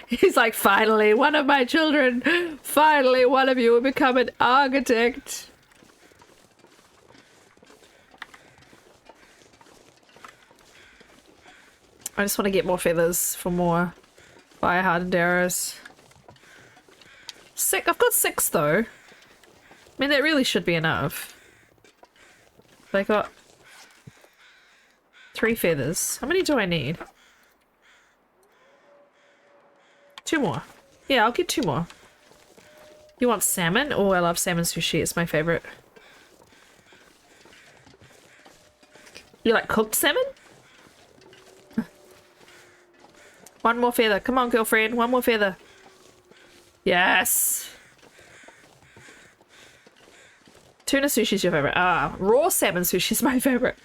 He's like, finally, one of my children. Finally, one of you will become an architect. I just want to get more feathers for more fire hardened arrows. I've got 6 though. I mean, that really should be enough. But I got 3 feathers. How many do I need? 2 more. Yeah, I'll get 2 more. You want salmon? Oh, I love salmon sushi. It's my favorite. You like cooked salmon? 1 more feather. Come on, girlfriend. 1 more feather. Yes. Tuna sushi's your favorite. Ah, raw salmon sushi's my favorite.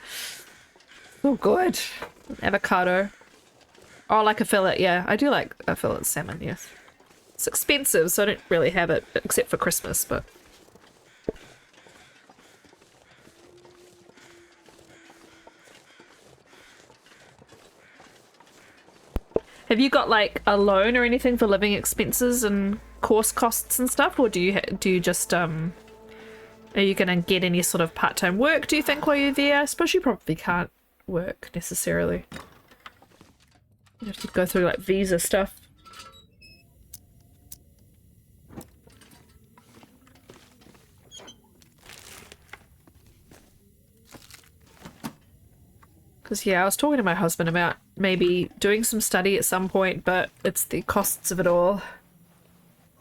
Oh, good. Avocado. Oh, like a fillet. Yeah, I do like a fillet salmon, yes. It's expensive, so I don't really have it except for Christmas, but... Have you got like a loan or anything for living expenses and course costs and stuff, or do you just are you gonna get any sort of part-time work, do you think, while you're there? I suppose you probably can't work necessarily. You have to go through like visa stuff. Because, yeah, I was talking to my husband about maybe doing some study at some point, but it's the costs of it all.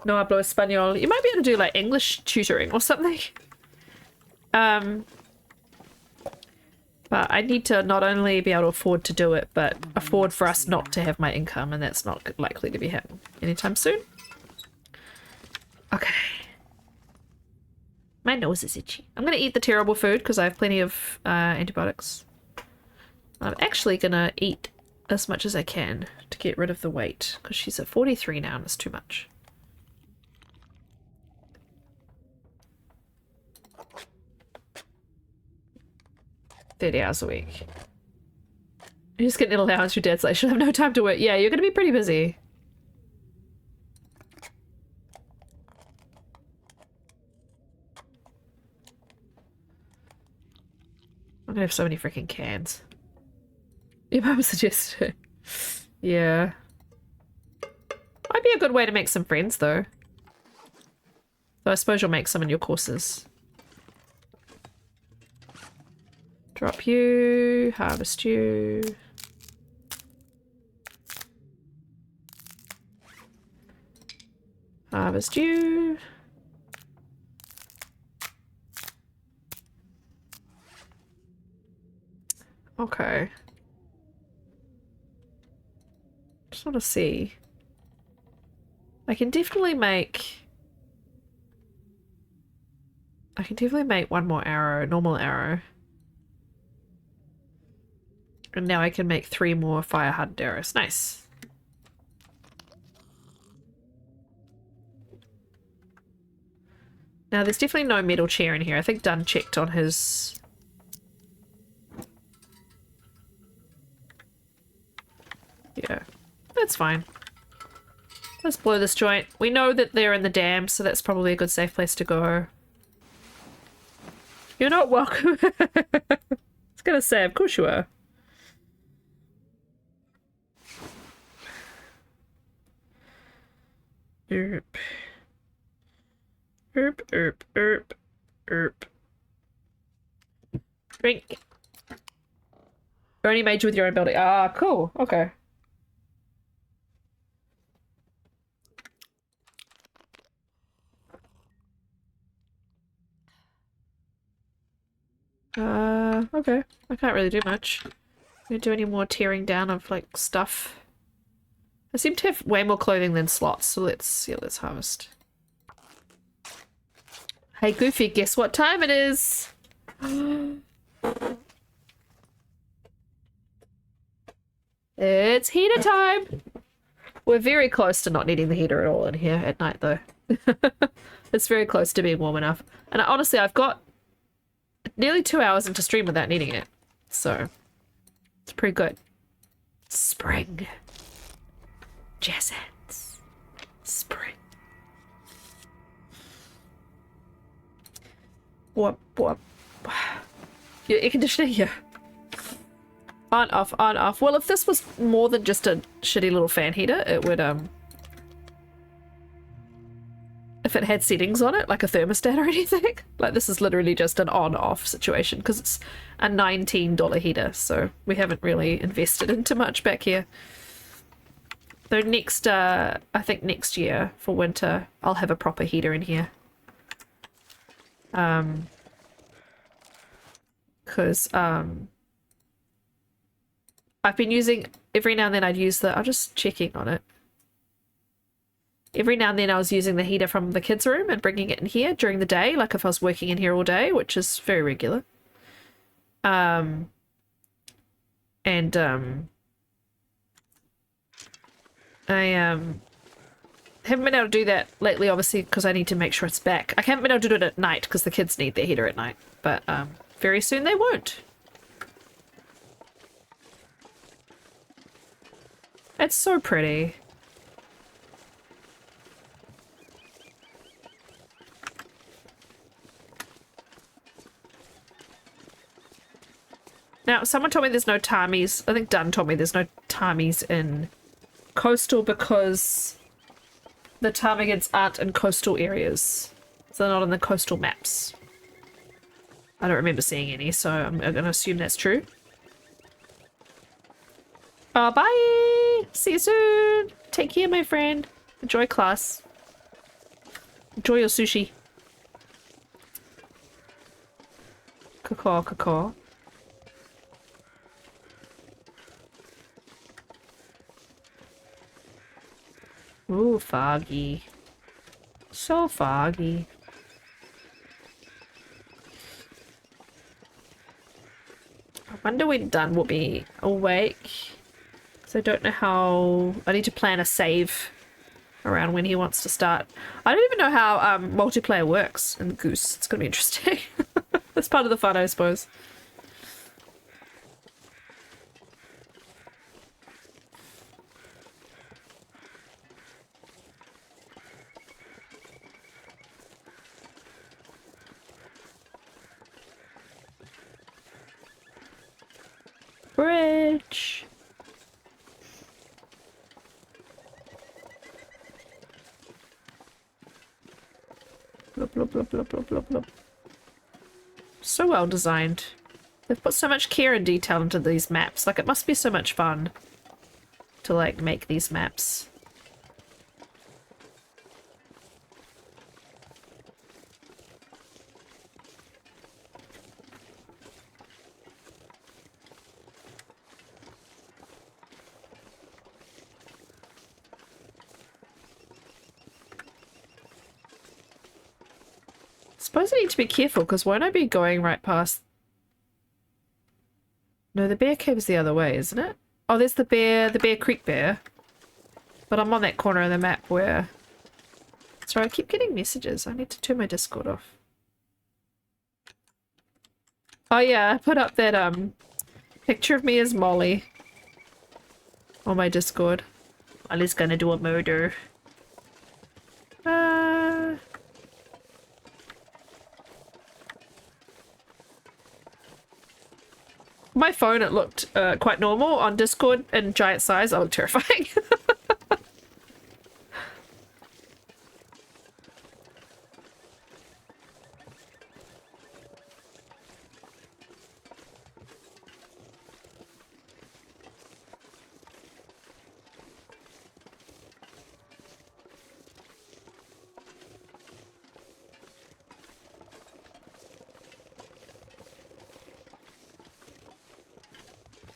No hablo español. You might be able to do, like, English tutoring or something. But I need to not only be able to afford to do it, but afford for us not to have my income, and that's not likely to be happening anytime soon. Okay. My nose is itchy. I'm going to eat the terrible food because I have plenty of antibiotics. I'm actually gonna eat as much as I can to get rid of the weight, because she's at 43 now and it's too much. $30 a week. You just get an allowance, your dad's like, should have no time to work. Yeah, you're gonna be pretty busy. I'm gonna have so many freaking cans. Your mum suggested. Yeah. Might be a good way to make some friends, though. So I suppose you'll make some in your courses. Drop you. Harvest you. Harvest you. Okay. Just want to see. I can definitely make 1 more arrow, normal arrow. And now I can make 3 more fire hardened arrows. Nice. Now there's definitely no metal chair in here. I think Dunn checked on his... Yeah. That's fine. Let's blow this joint. We know that they're in the dam, so that's probably a good safe place to go. You're not welcome. I was gonna say, of course you are. Erp. Erp, erp, erp, erp. Drink. You're only made with your own building. Ah, cool. Okay. Okay. I can't really do much. Don't do any more tearing down of, like, stuff. I seem to have way more clothing than slots, so let's harvest. Hey Goofy, guess what time it is? It's heater time! We're very close to not needing the heater at all in here at night though. It's very close to being warm enough. And honestly, I've got nearly 2 hours into stream without needing it. So, it's pretty good. Spring. Jazz hands. Spring. What? Your air conditioning? Yeah. On, off, on, off. Well, if this was more than just a shitty little fan heater, it would, if it had settings on it, like a thermostat or anything. Like, this is literally just an on-off situation, because it's a $19 heater, so we haven't really invested into much back here. Though next, I think next year, for winter, I'll have a proper heater in here. Because, I've been using, every now and then I'd use I'm just checking on it. Every now and then I was using the heater from the kids' room and bringing it in here during the day, like if I was working in here all day, which is very regular. I haven't been able to do that lately, obviously, because I need to make sure it's back. I haven't been able to do it at night because the kids need their heater at night, but very soon they won't. It's so pretty. Now, someone told me there's no Tamis. I think Dunn told me there's no Tamis in coastal because the ptarmigans aren't in coastal areas. So they're not on the coastal maps. I don't remember seeing any, so I'm going to assume that's true. Oh, bye! See you soon! Take care, my friend. Enjoy class. Enjoy your sushi. Caw, caw. Ooh, foggy. So foggy. I wonder when Dunn will be awake. Because I don't know how... I need to plan a save around when he wants to start. I don't even know how multiplayer works in Goose. It's going to be interesting. That's part of the fun, I suppose. Bridge. Blub, blub, blub, blub, blub, blub, blub. So well designed. They've put so much care and detail into these maps. Like, it must be so much fun to, like, make these maps. Suppose I need to be careful, because won't I be going right past... No, the bear cave's the other way, isn't it? Oh, there's the Bear Creek Bear. But I'm on that corner of the map where... Sorry, I keep getting messages. I need to turn my Discord off. Oh yeah, I put up that picture of me as Molly on my Discord. Molly's gonna do a murder. My phone, it looked quite normal. On Discord in giant size, I looked terrifying.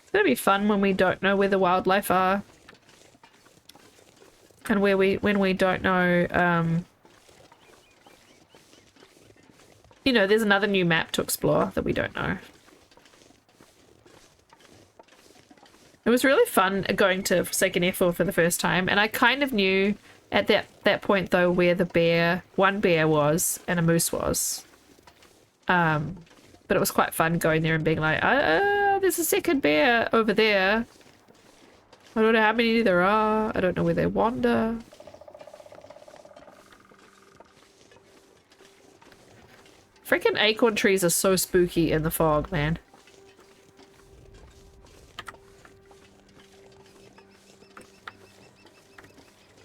It's gonna be fun when we don't know where the wildlife are. And when we don't know you know, there's another new map to explore that we don't know. It was really fun going to Forsaken Airfield for the first time, and I kind of knew at that point though where the one bear was and a moose was. But it was quite fun going there and being like, there's a second bear over there. I don't know how many there are. I don't know where they wander. Freaking acorn trees are so spooky in the fog, man.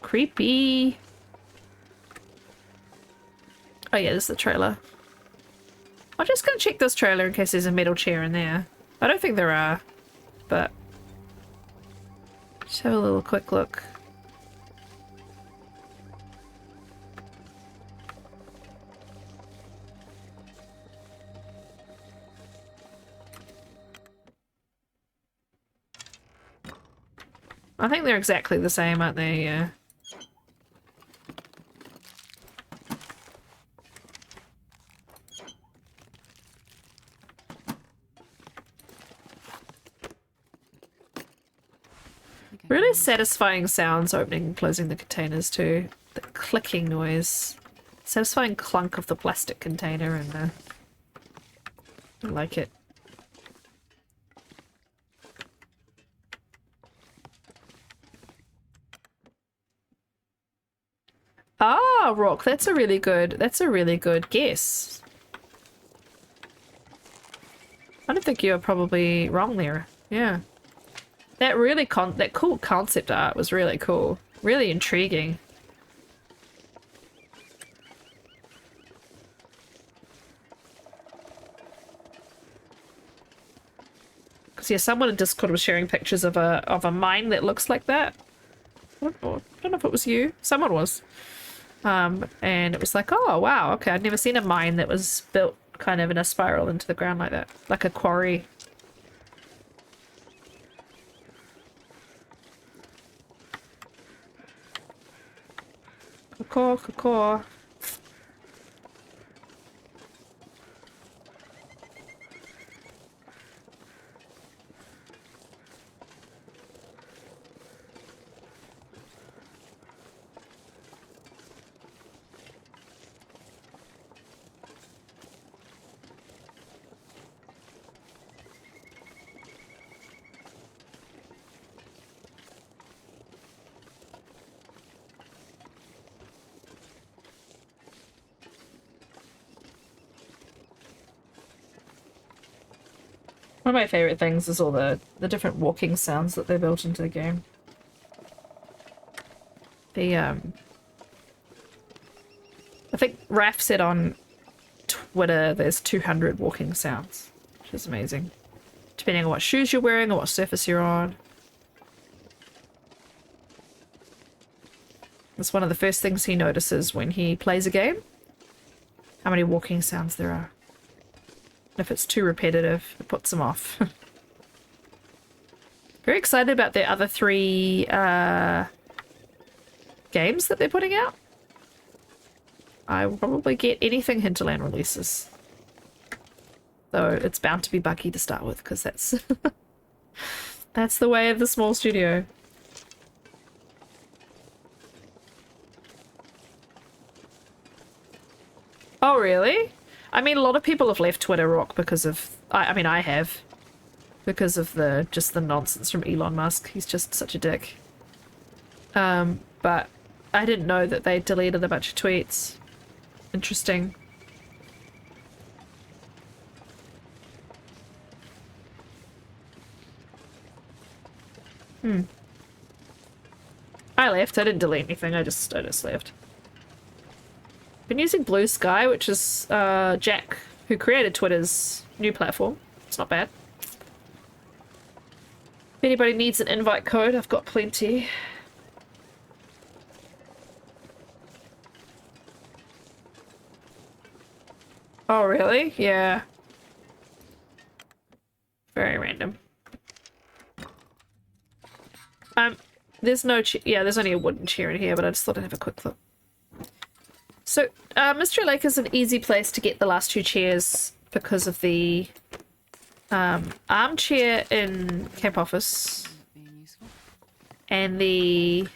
Creepy. Oh yeah, this is the trailer. I'm just gonna check this trailer in case there's a metal chair in there. I don't think there are, but just have a little quick look. I think they're exactly the same, aren't they? Yeah. Really satisfying sounds opening and closing the containers too. The clicking noise. Satisfying clunk of the plastic container and I like it. Ah, Rock, that's a really good guess. I don't think you're probably wrong there. Yeah. That cool concept art was really cool. Really intriguing. Because yeah, someone in Discord was sharing pictures of a mine that looks like that. I don't know if it was you. Someone was. And it was like, oh wow, okay, I'd never seen a mine that was built kind of in a spiral into the ground like that. Like a quarry. Caw. One of my favorite things is all the different walking sounds that they built into the game. I think Raph said on Twitter there's 200 walking sounds, which is amazing. Depending on what shoes you're wearing or what surface you're on. That's one of the first things he notices when he plays a game. How many walking sounds there are. If it's too repetitive, it puts them off. Very excited about the other 3 games that they're putting out. I will probably get anything Hinterland releases. Though it's bound to be buggy to start with, because that's that's the way of the small studio. Oh really? I mean, a lot of people have left Twitter, Rock, because of... I mean, I have. Because of just the nonsense from Elon Musk. He's just such a dick. But I didn't know that they deleted a bunch of tweets. Interesting. I left. I didn't delete anything. I just left. Been using Blue Sky, which is Jack, who created Twitter's new platform. It's not bad. If anybody needs an invite code, I've got plenty. Oh, really? Yeah. Very random. There's no yeah, there's only a wooden chair in here, but I just thought I'd have a quick look. So, Mystery Lake is an easy place to get the last 2 chairs because of the armchair in Camp Office Being useful. and the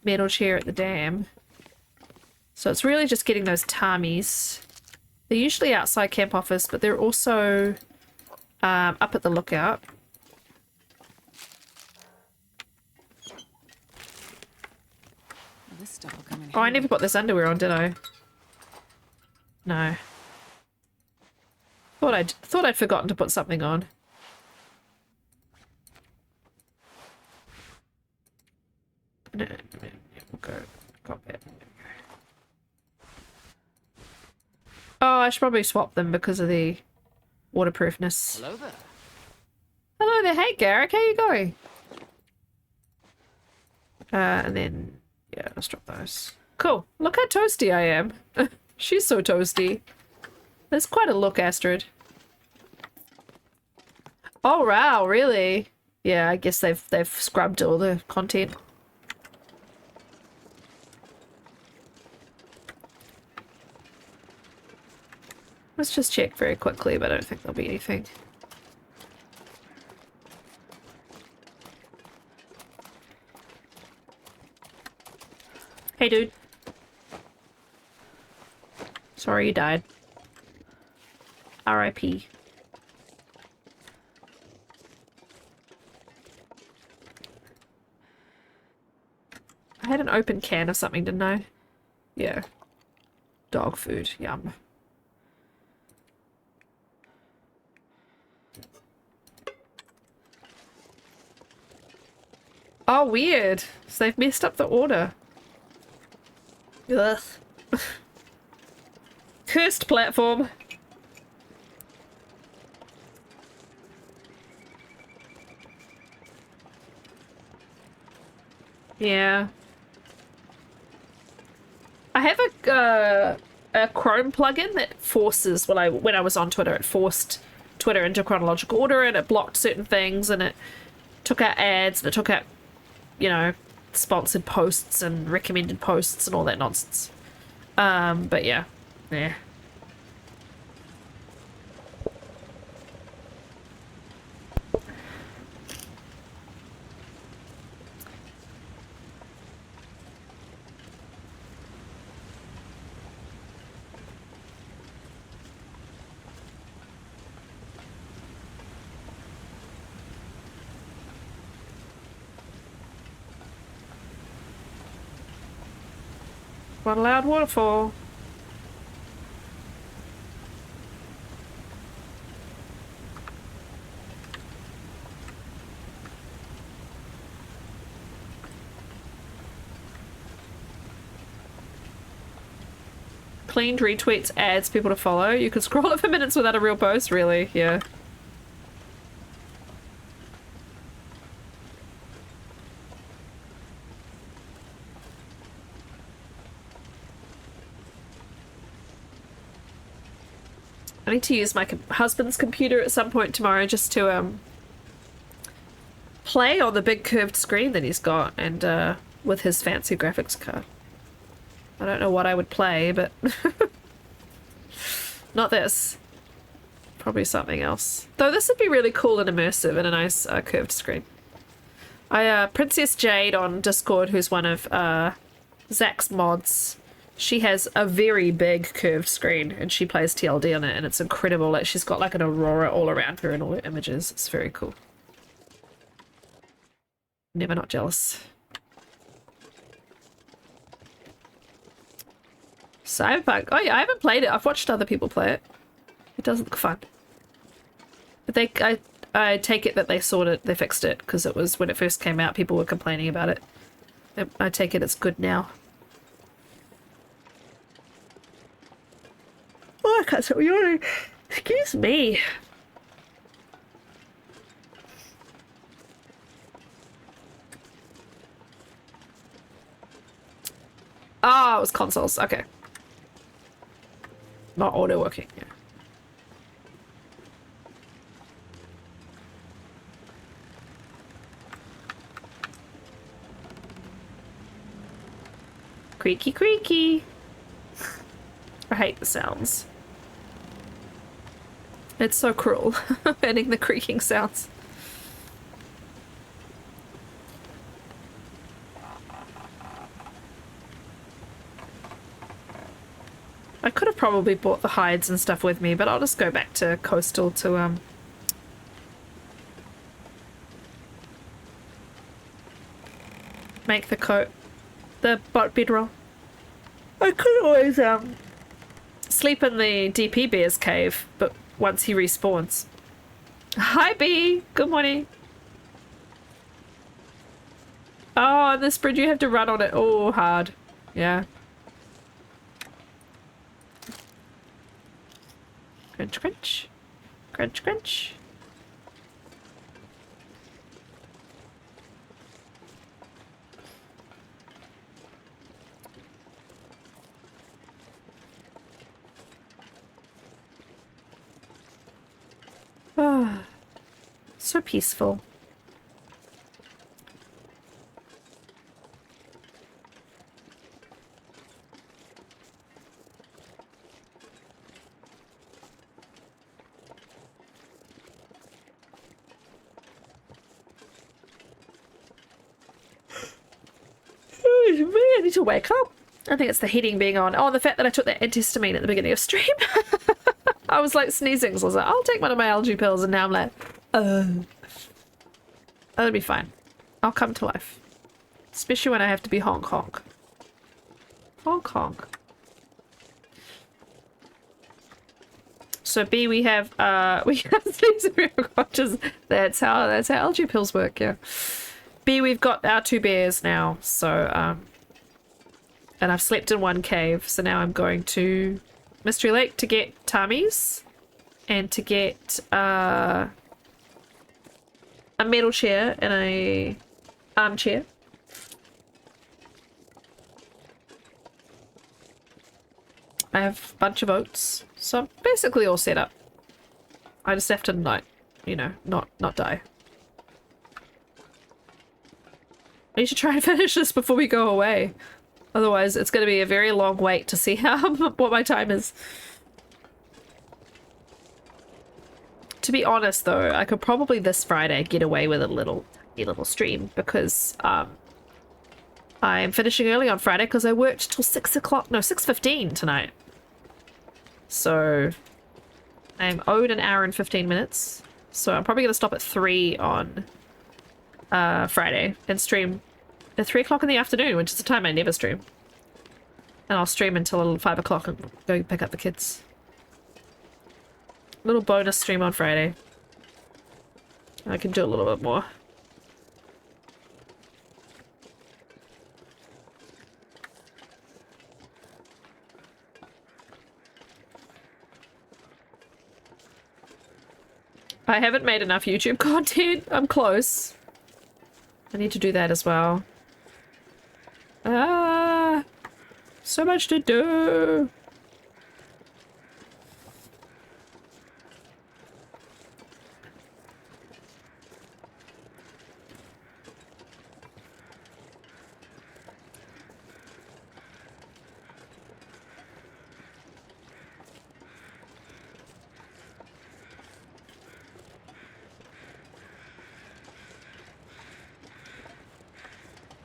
metal chair at the dam. So it's really just getting those Tamis. They're usually outside Camp Office, but they're also up at the lookout. Well, this stuff will come in Oh, I handy. never put this underwear on, did I? No. Thought I'd forgotten to put something on. No, we'll go. Got that. Oh, I should probably swap them because of the waterproofness. Hello there. Hello there, hey Garrick, how you going? And then, yeah, let's drop those. Cool. Look how toasty I am. She's so toasty. There's quite a look, Astrid. Oh wow, really? Yeah, I guess they've scrubbed all the content. Let's just check very quickly, but I don't think there'll be anything. Hey, dude. Sorry you died. R.I.P. I had an open can of something, didn't I? Yeah. Dog food. Yum. Oh, weird. So they've messed up the order. Ugh. Cursed platform. Yeah. I have a Chrome plugin that forces when I was on Twitter, it forced Twitter into chronological order and it blocked certain things and it took out ads and it took out, you know, sponsored posts and recommended posts and all that nonsense. But yeah. Yeah. One loud waterfall. Cleaned retweets ads people to follow. You can scroll it for minutes without a real post, really. Yeah. I need to use my husband's computer at some point tomorrow just to play on the big curved screen that he's got and with his fancy graphics card. I don't know what I would play, but not this. Probably something else. Though this would be really cool and immersive in a nice curved screen. Princess Jade on Discord, who's one of Zach's mods, she has a very big curved screen and she plays TLD on it and it's incredible. Like she's got like an aurora all around her and all her images. It's very cool. Never not jealous. Cyberpunk. Oh yeah, I haven't played it. I've watched other people play it. It does look fun. But I take it that they fixed it because it was when it first came out, people were complaining about it. I take it it's good now. Oh, I can't stop yawning. Excuse me. Ah, it was consoles. Okay. Not auto working. Yeah. Creaky, creaky. I hate the sounds. It's so cruel, adding the creaking sounds. I could have probably bought the hides and stuff with me, but I'll just go back to Coastal to make the coat, the bedroll. I could always sleep in the DP Bear's cave, but once he respawns. Hi B, good morning. Oh, and this bridge you have to run on it. Oh, hard. Yeah. Crunch, crunch. Crunch, crunch. Ah, so peaceful. I need to wake up. I think it's the heating being on. Oh, the fact that I took that antihistamine at the beginning of stream. I was like sneezing, so I was like, I'll take one of my allergy pills, and now I'm like, that'll be fine. I'll come to life. Especially when I have to be honk honk. Honk honk. So B, we have sneezing watches. That's how allergy pills work, yeah. B, we've got our 2 bears now, so and I've slept in one cave, so now I'm going to Mystery Lake to get Tamis and to get a metal chair and a armchair. I have a bunch of oats, so I'm basically all set up. I just have to not die. I need to try and finish this before we go away. Otherwise, it's going to be a very long wait to see what my time is. To be honest, though, I could probably this Friday get away with a little stream because I'm finishing early on Friday because I worked till 6 o'clock. No, 6:15 tonight. So I'm owed an hour and 15 minutes. So I'm probably going to stop at 3 on Friday and stream at 3 o'clock in the afternoon, which is the time I never stream. And I'll stream until 5 o'clock and go pick up the kids. Little bonus stream on Friday. I can do a little bit more. I haven't made enough YouTube content. I'm close. I need to do that as well. Ah, so much to do.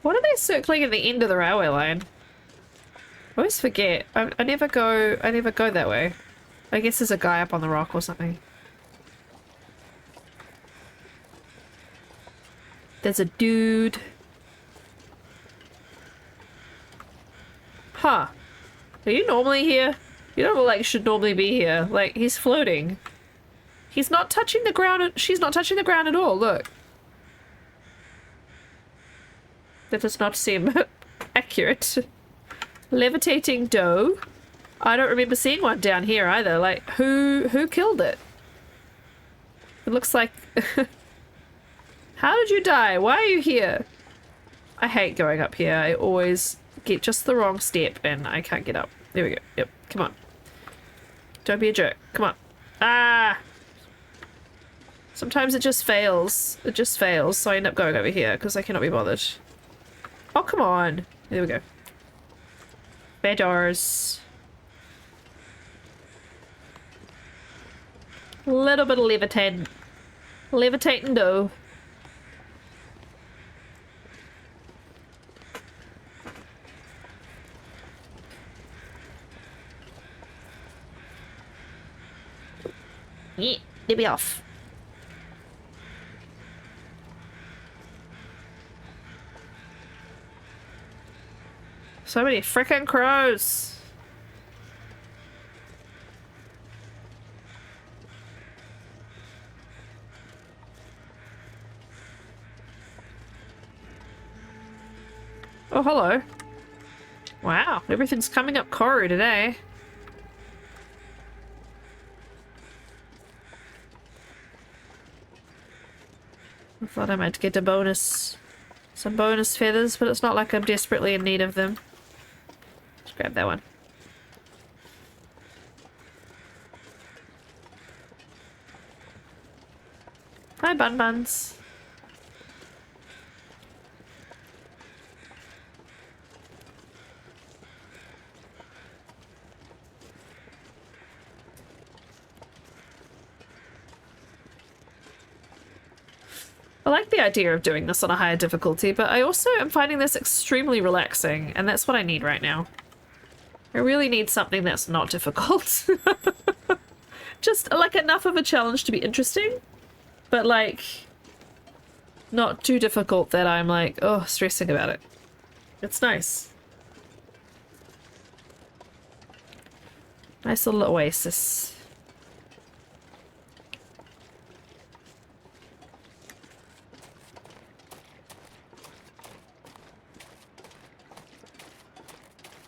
What are they circling at the end of the railway line? I always forget. I never go that way. I guess there's a guy up on the rock or something. There's a dude. Huh. Are you normally here? You don't look like you should normally be here. Like, he's floating. He's not touching the ground. She's not touching the ground at all. Look. That does not seem accurate. Levitating doe. I don't remember seeing one down here either. Like, who killed it? It looks like... How did you die? Why are you here? I hate going up here. I always get just the wrong step and I can't get up. There we go. Yep. Come on. Don't be a jerk. Come on. Ah! Sometimes it just fails. It just fails, so I end up going over here because I cannot be bothered. Oh, come on. There we go. Beddars. A little bit of levitating. Levitating dough. Yeah, let me off. So many frickin' crows. Oh, hello. Wow, everything's coming up Koru today. I thought I might get a bonus, some bonus feathers, but it's not like I'm desperately in need of them. Let's grab that one. Hi, Bun Buns. I like the idea of doing this on a higher difficulty, but I also am finding this extremely relaxing, and that's what I need right now. I really need something that's not difficult. Just, like, enough of a challenge to be interesting, but, like, not too difficult that I'm, like, oh, stressing about it. It's nice. Nice little oasis.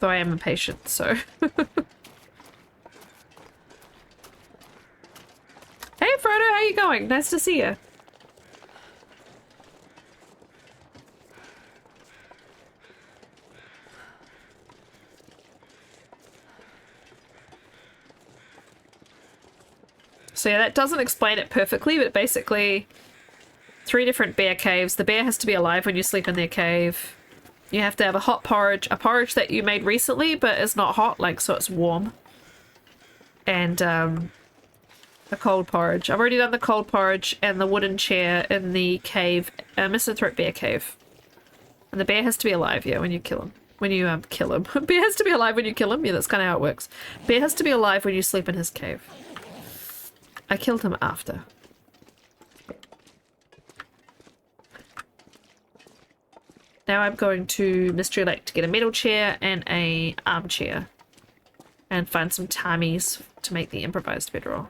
Though I am impatient, so. Hey Frodo, how you going? Nice to see you. So yeah, that doesn't explain it perfectly, but basically 3 different bear caves. The bear has to be alive when you sleep in their cave. You have to have a hot porridge, a porridge that you made recently, but is not hot, like, so it's warm. And, a cold porridge. I've already done the cold porridge and the wooden chair in the cave, Misanthrope Bear Cave. And the bear has to be alive, yeah, when you kill him. When you, kill him. Bear has to be alive when you kill him. Yeah, that's kind of how it works. Bear has to be alive when you sleep in his cave. I killed him after. Now I'm going to Mystery Lake to get a metal chair and a armchair. And find some tammies to make the improvised bedroll.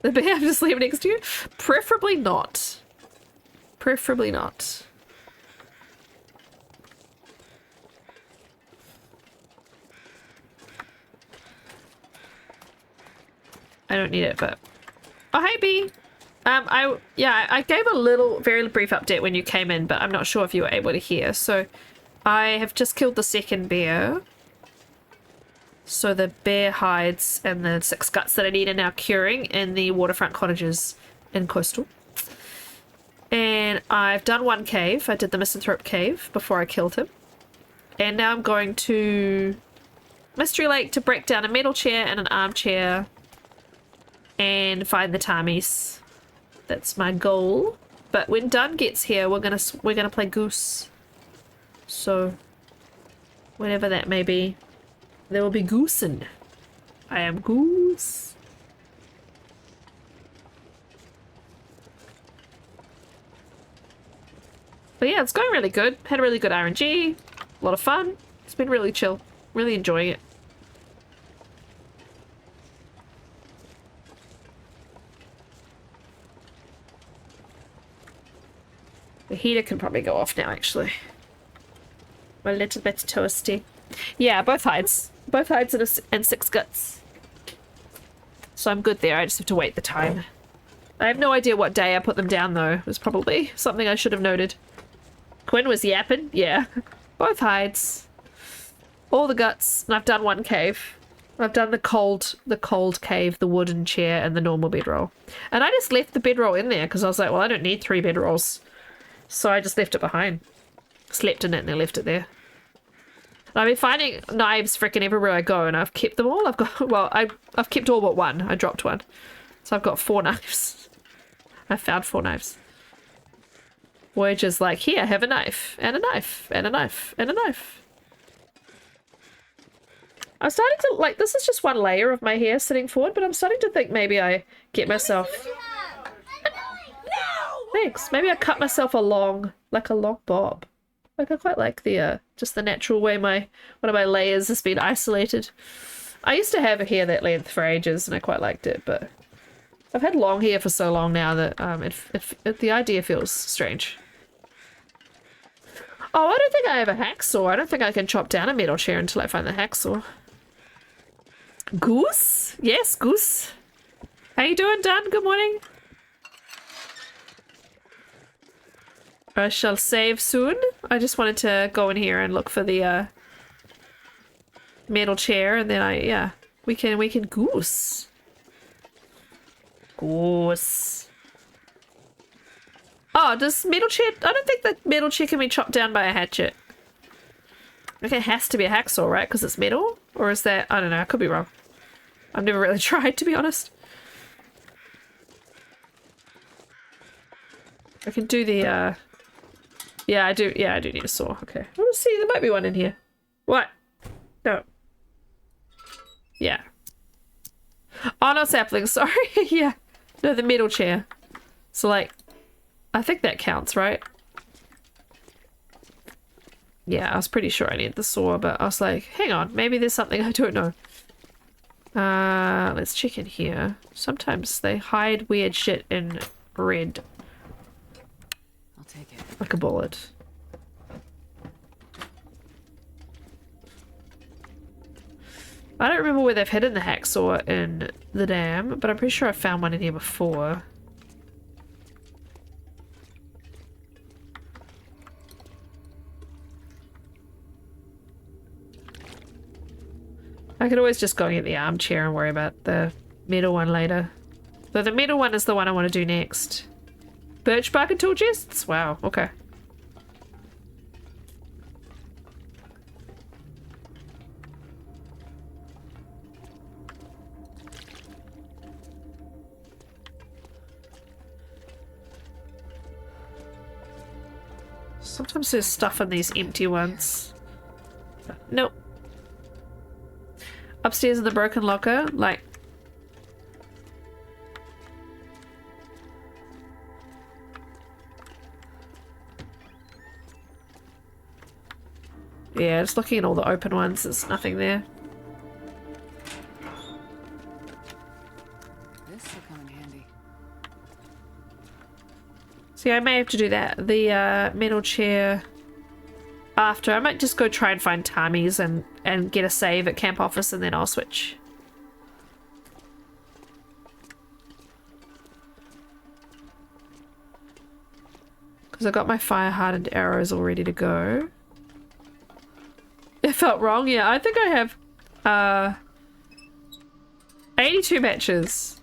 The bear have to sleep next to you? Preferably not. Preferably not. I don't need it, but... Oh, hey, Bee! I gave a little, very brief update when you came in, but I'm not sure if you were able to hear. So, I have just killed the second bear. So the bear hides and the 6 guts that I need are now curing in the waterfront cottages in Coastal. And I've done 1 cave. I did the Misanthrope Cave before I killed him. And now I'm going to Mystery Lake to break down a metal chair and an armchair. And find the tammies. That's my goal. But when Dunn gets here, we're gonna play Goose. So, whenever that may be, there will be goosing. I am Goose. But yeah, it's going really good. Had a really good RNG. A lot of fun. It's been really chill. Really enjoying it. The heater can probably go off now, actually. We're a little bit toasty. Yeah, both hides. Both hides and 6 guts. So I'm good there. I just have to wait the time. I have no idea what day I put them down, though. It was probably something I should have noted. Quinn was yapping. Yeah. Both hides. All the guts. And I've done 1 cave. I've done the cold cave, the wooden chair, and the normal bedroll. And I just left the bedroll in there because I was like, well, I don't need 3 bedrolls. So I just left it behind. Slept in it and I left it there. I've been finding knives freaking everywhere I go, and I've kept them all. I've got, well, I've kept all but one. I dropped one. So I've got 4 knives. I found 4 knives. Voyager's like, here, have a knife, and a knife, and a knife, and a knife. I'm starting to, like, this is just one layer of my hair sitting forward, but I'm starting to think maybe I get myself... Thanks. Maybe I cut myself a long, like a long bob. Like, I quite like the, just the natural way one of my layers has been isolated. I used to have a hair that length for ages, and I quite liked it, but I've had long hair for so long now that, the idea feels strange. Oh, I don't think I have a hacksaw. I don't think I can chop down a metal chair until I find the hacksaw. Goose? Yes, Goose. How you doing, Dan? Good morning. I shall save soon. I just wanted to go in here and look for the metal chair, and then yeah, we can goose. Goose. Oh, does metal chair? I don't think the metal chair can be chopped down by a hatchet. I think it has to be a hacksaw, right? Because it's metal, or is that? I don't know. I could be wrong. I've never really tried, to be honest. I can do the yeah, I do need a saw. Okay. Let's see, there might be one in here. What? No. Yeah. Oh, no, sapling, sorry. Yeah. No, the metal chair. So, like, I think that counts, right? Yeah, I was pretty sure I needed the saw, but I was like, hang on, maybe there's something I don't know. Let's check in here. Sometimes they hide weird shit in red. Take it. Like a bullet. I don't remember where they've hidden the hacksaw in the dam, but I'm pretty sure I found one in here before. I could always just go and get the armchair and worry about the metal one later. Though the metal one is the one I want to do next. Birch bark and tool chests? Wow, okay. Sometimes there's stuff in these empty ones. Nope. Upstairs in the broken locker, like... Yeah, just looking at all the open ones, there's nothing there. This will come in handy. See, I may have to do that. The metal chair after. I might just go try and find Tammy's and get a save at camp office, and then I'll switch. Because I got my fire hardened arrows all ready to go. It felt wrong, yeah. I think I have 82 matches.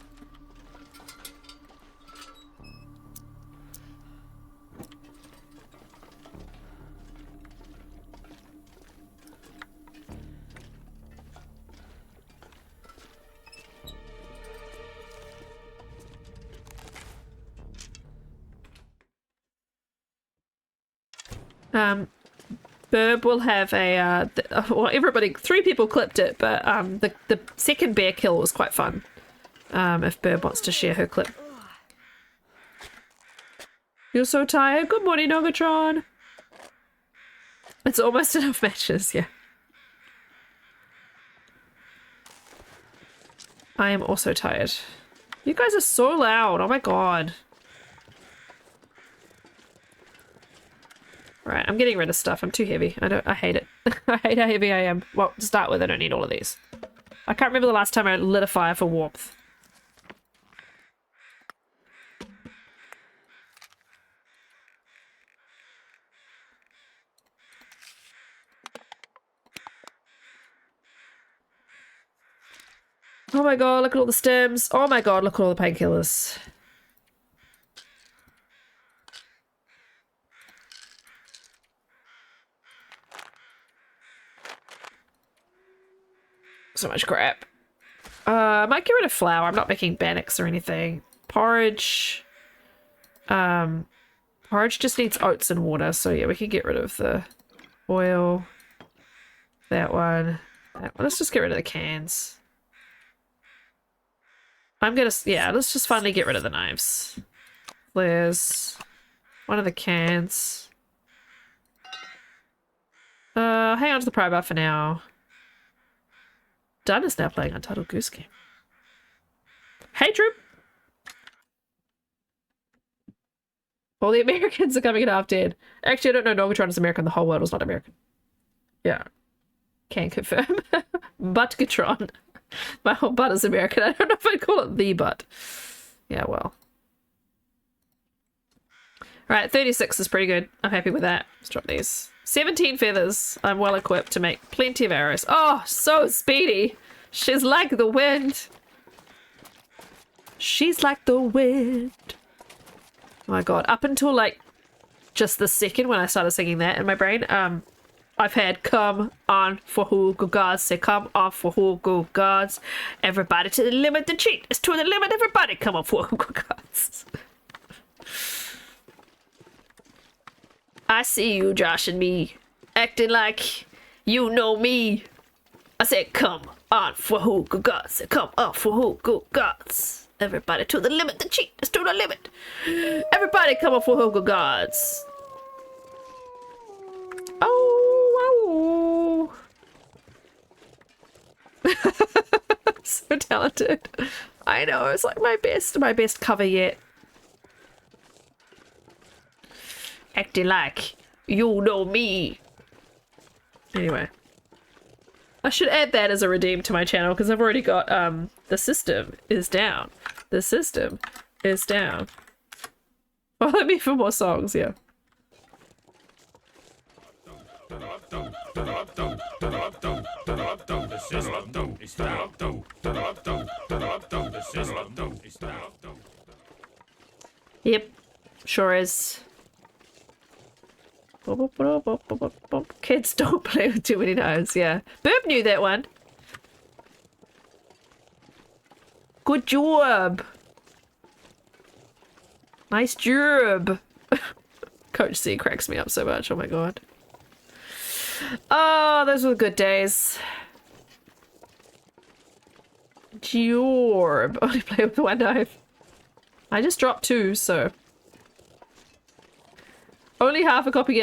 Burb will have a, well, everybody, 3 people clipped it, but the second bear kill was quite fun. If Burb wants to share her clip. You're so tired. Good morning, Nogatron. It's almost enough matches, yeah. I am also tired. You guys are so loud. Oh my god. Right, I'm getting rid of stuff. I'm too heavy. I hate it. I hate how heavy I am. Well, to start with, I don't need all of these. I can't remember the last time I lit a fire for warmth. Oh my god, look at all the stems. Oh my god, look at all the painkillers. So much crap. I might get rid of flour. I'm not making bannocks or anything. Porridge. Porridge just needs oats and water. So yeah, we can get rid of the oil. That one. That one. Let's just get rid of the cans. I'm gonna, yeah, let's just finally get rid of the knives. There's one of the cans. Hang on to the pry bar for now. Dunn is now playing Untitled Goose Game. Hey, Troop! All the Americans are coming in half dead. Actually, I don't know. Norgatron is American. The whole world is not American. Yeah. Can confirm. Buttgatron. My whole butt is American. I don't know if I'd call it the butt. Yeah, well. Alright, 36 is pretty good. I'm happy with that. Let's drop these. 17 feathers. I'm well equipped to make plenty of arrows. Oh, so speedy. She's like the wind. She's like the wind. Oh my god. Up until like just the second when I started singing that in my brain, I've had come on for who go gods, say come on for who go gods. Everybody to the limit, the cheat is to the limit, everybody come on for who go gods. I see you, Josh and me, acting like you know me. I said come on for who go gods, say come on for who go gods. Everybody to the limit, the cheat is to the limit. Everybody come on for who go gods. Oh, so talented. I know, it's like my best cover yet. Acting like you know me. Anyway. I should add that as a redeem to my channel because I've already got the system is down. The system is down. Follow me for more songs, yeah. Yep, sure is. Kids don't play with too many knives, yeah. Burb knew that one. Good job. Nice job. Coach C cracks me up so much, oh my god. Oh, those were the good days. Jorb. Only play with one knife. I just dropped two, so. Only half a coffee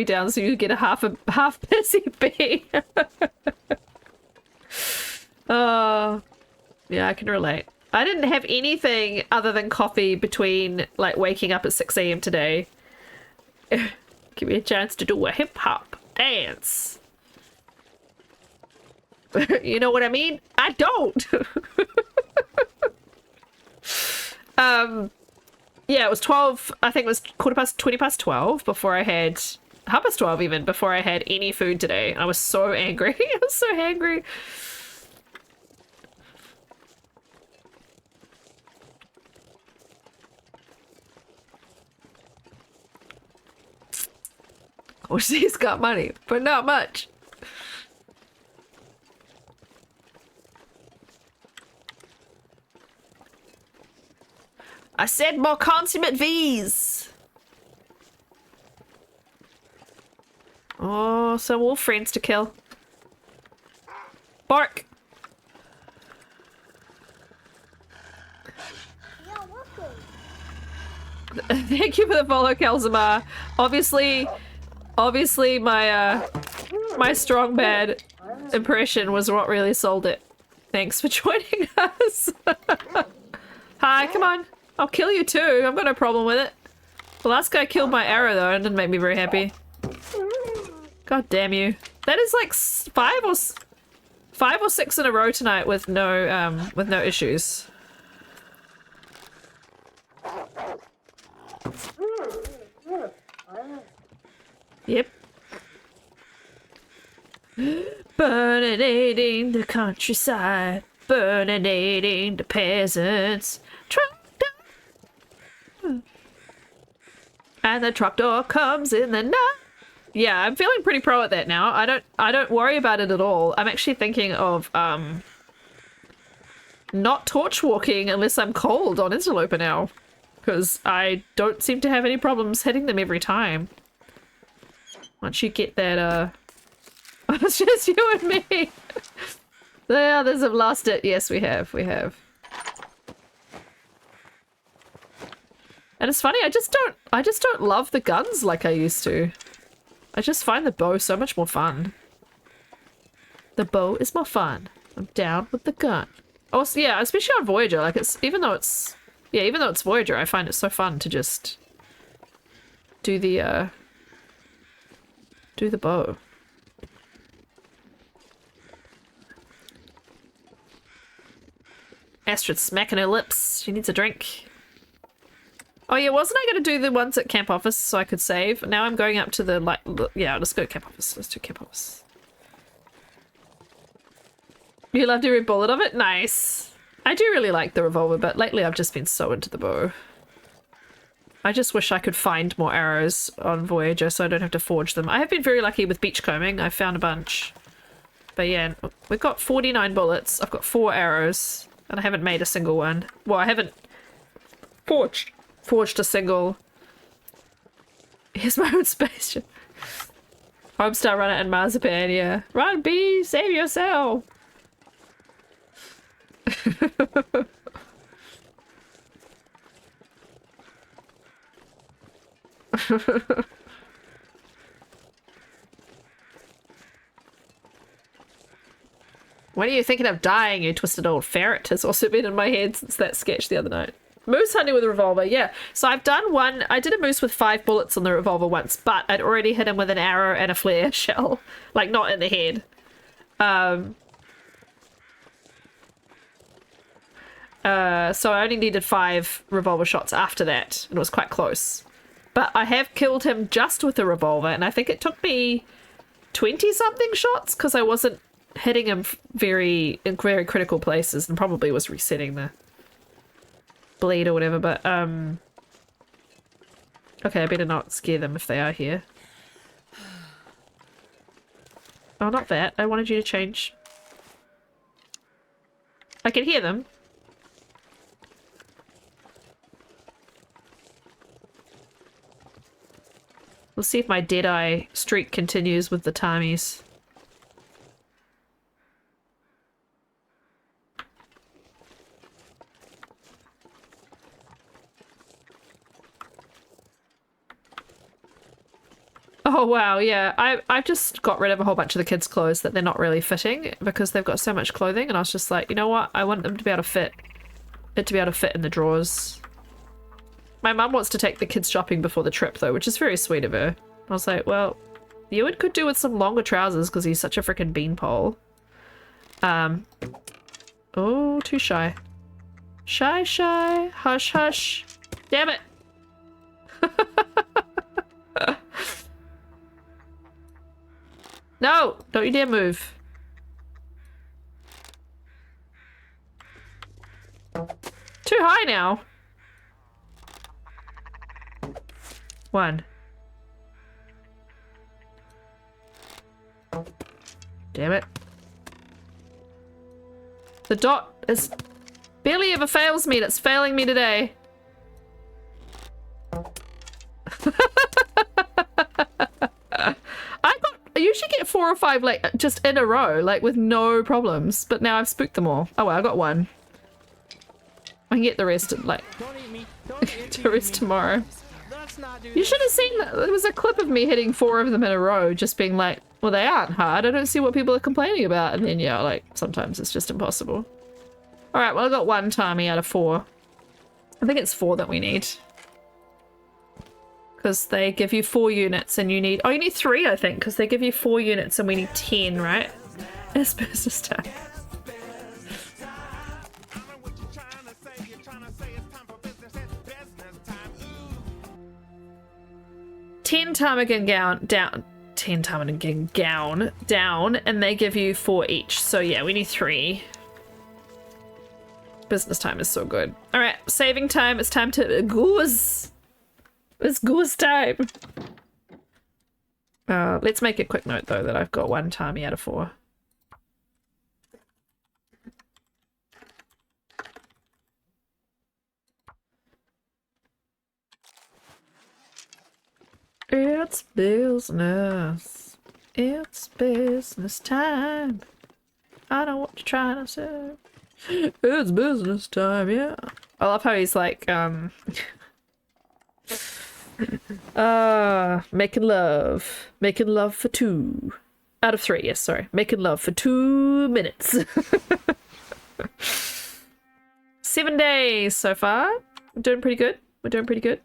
down, so you get a half PCB. Yeah, I can relate. I didn't have anything other than coffee between like waking up at 6 AM today. Give me a chance to do a hip hop dance. You know what I mean? I don't. Yeah, it was 12, I think it was 20 past 12 before I had, 12:30 even, before I had any food today. I was so angry. I was so hangry. Of course, he's got money, but not much. I said more consummate V's. Oh, some wolf friends to kill. Bark. Thank you for the follow, Kelzamar. Obviously my my strong bad impression was what really sold it. Thanks for joining us. Hi, come on. I'll kill you too. I've got no problem with it. The last guy killed my arrow though, and didn't make me very happy. God damn you. That is like 5 or 6 in a row tonight with no issues. Yep. Burninating the countryside, burninating the peasants. And the tractor comes in the night. Yeah, I'm feeling pretty pro at that now. I don't worry about it at all. I'm actually thinking of not torch walking unless I'm cold on Interloper now, because I don't seem to have any problems hitting them every time. Once you get that it's just you and me. The others have lost it. Yes, we have. And it's funny, I just don't love the guns like I used to. I just find the bow so much more fun. The bow is more fun. I'm down with the gun. Oh, so yeah, especially on Voyager. Like even though it's Voyager, I find it so fun to just do the bow. Astrid's smacking her lips. She needs a drink. Oh yeah, wasn't I going to do the ones at camp office so I could save? Now I'm going up to the, like, yeah, let's go camp office. Let's do camp office. You loved every bullet of it? Nice. I do really like the revolver, but lately I've just been so into the bow. I just wish I could find more arrows on Voyager so I don't have to forge them. I have been very lucky with beachcombing. I found a bunch. But yeah, we've got 49 bullets. I've got 4 arrows. And I haven't made a single one. Well, I haven't forged a single. Here's my own spaceship. Homestar Runner and Marzipan, yeah. Run, bee! Save yourself! When are you thinking of dying, you twisted old ferret? Has also been in my head since that sketch the other night. Moose hunting with a revolver, yeah. So I've done one. I did a moose with 5 bullets on the revolver once, but I'd already hit him with an arrow and a flare shell. Like, not in the head. So I only needed 5 revolver shots after that, and it was quite close. But I have killed him just with a revolver, and I think it took me 20-something shots, because I wasn't hitting him in very critical places, and probably was resetting the bleed or whatever, but okay, I better not scare them if they are here. Oh, not that. I wanted you to change. I can hear them. We'll see if my Deadeye streak continues with the Tamis. Oh wow, yeah. I just got rid of a whole bunch of the kids' clothes that they're not really fitting because they've got so much clothing, and I was just like, you know what? I want them to be able to fit in the drawers. My mum wants to take the kids shopping before the trip though, which is very sweet of her. I was like, well, Ewan could do with some longer trousers because he's such a freaking beanpole. Oh, too shy. Shy. Hush, hush. Damn it. No! Don't you dare move. Too high now. 1. Damn it. The dot is barely ever fails me, and it's failing me today. I usually get 4 or 5 like just in a row, like with no problems, but now I've spooked them all. Oh well, I got 1. I can get the rest like the rest tomorrow. You should have seen that. There was a clip of me hitting 4 of them in a row, just being like, well, they aren't hard. I don't see what people are complaining about. And then yeah, like sometimes it's just impossible. All right, well I got 1 Tami out of 4. I think it's 4 that we need. Because they give you 4 units and you need... Oh, you need 3, I think, because they give you 4 units and we need 10, right? It's business time. $10 ptarmigan gown down. 10 ptarmigan gown down, and they give you 4 each. So yeah, we need 3. Business time is so good. All right, saving time. It's time to goose. It's goose time. Let's make a quick note though that I've got 1 Tami out of 4. It's business. It's business time. I know what you're trying to say. It's business time, yeah. I love how he's like, making love. Making love for 2. Out of 3, yes, sorry. Making love for 2 minutes. 7 days so far. We're doing pretty good. We're doing pretty good.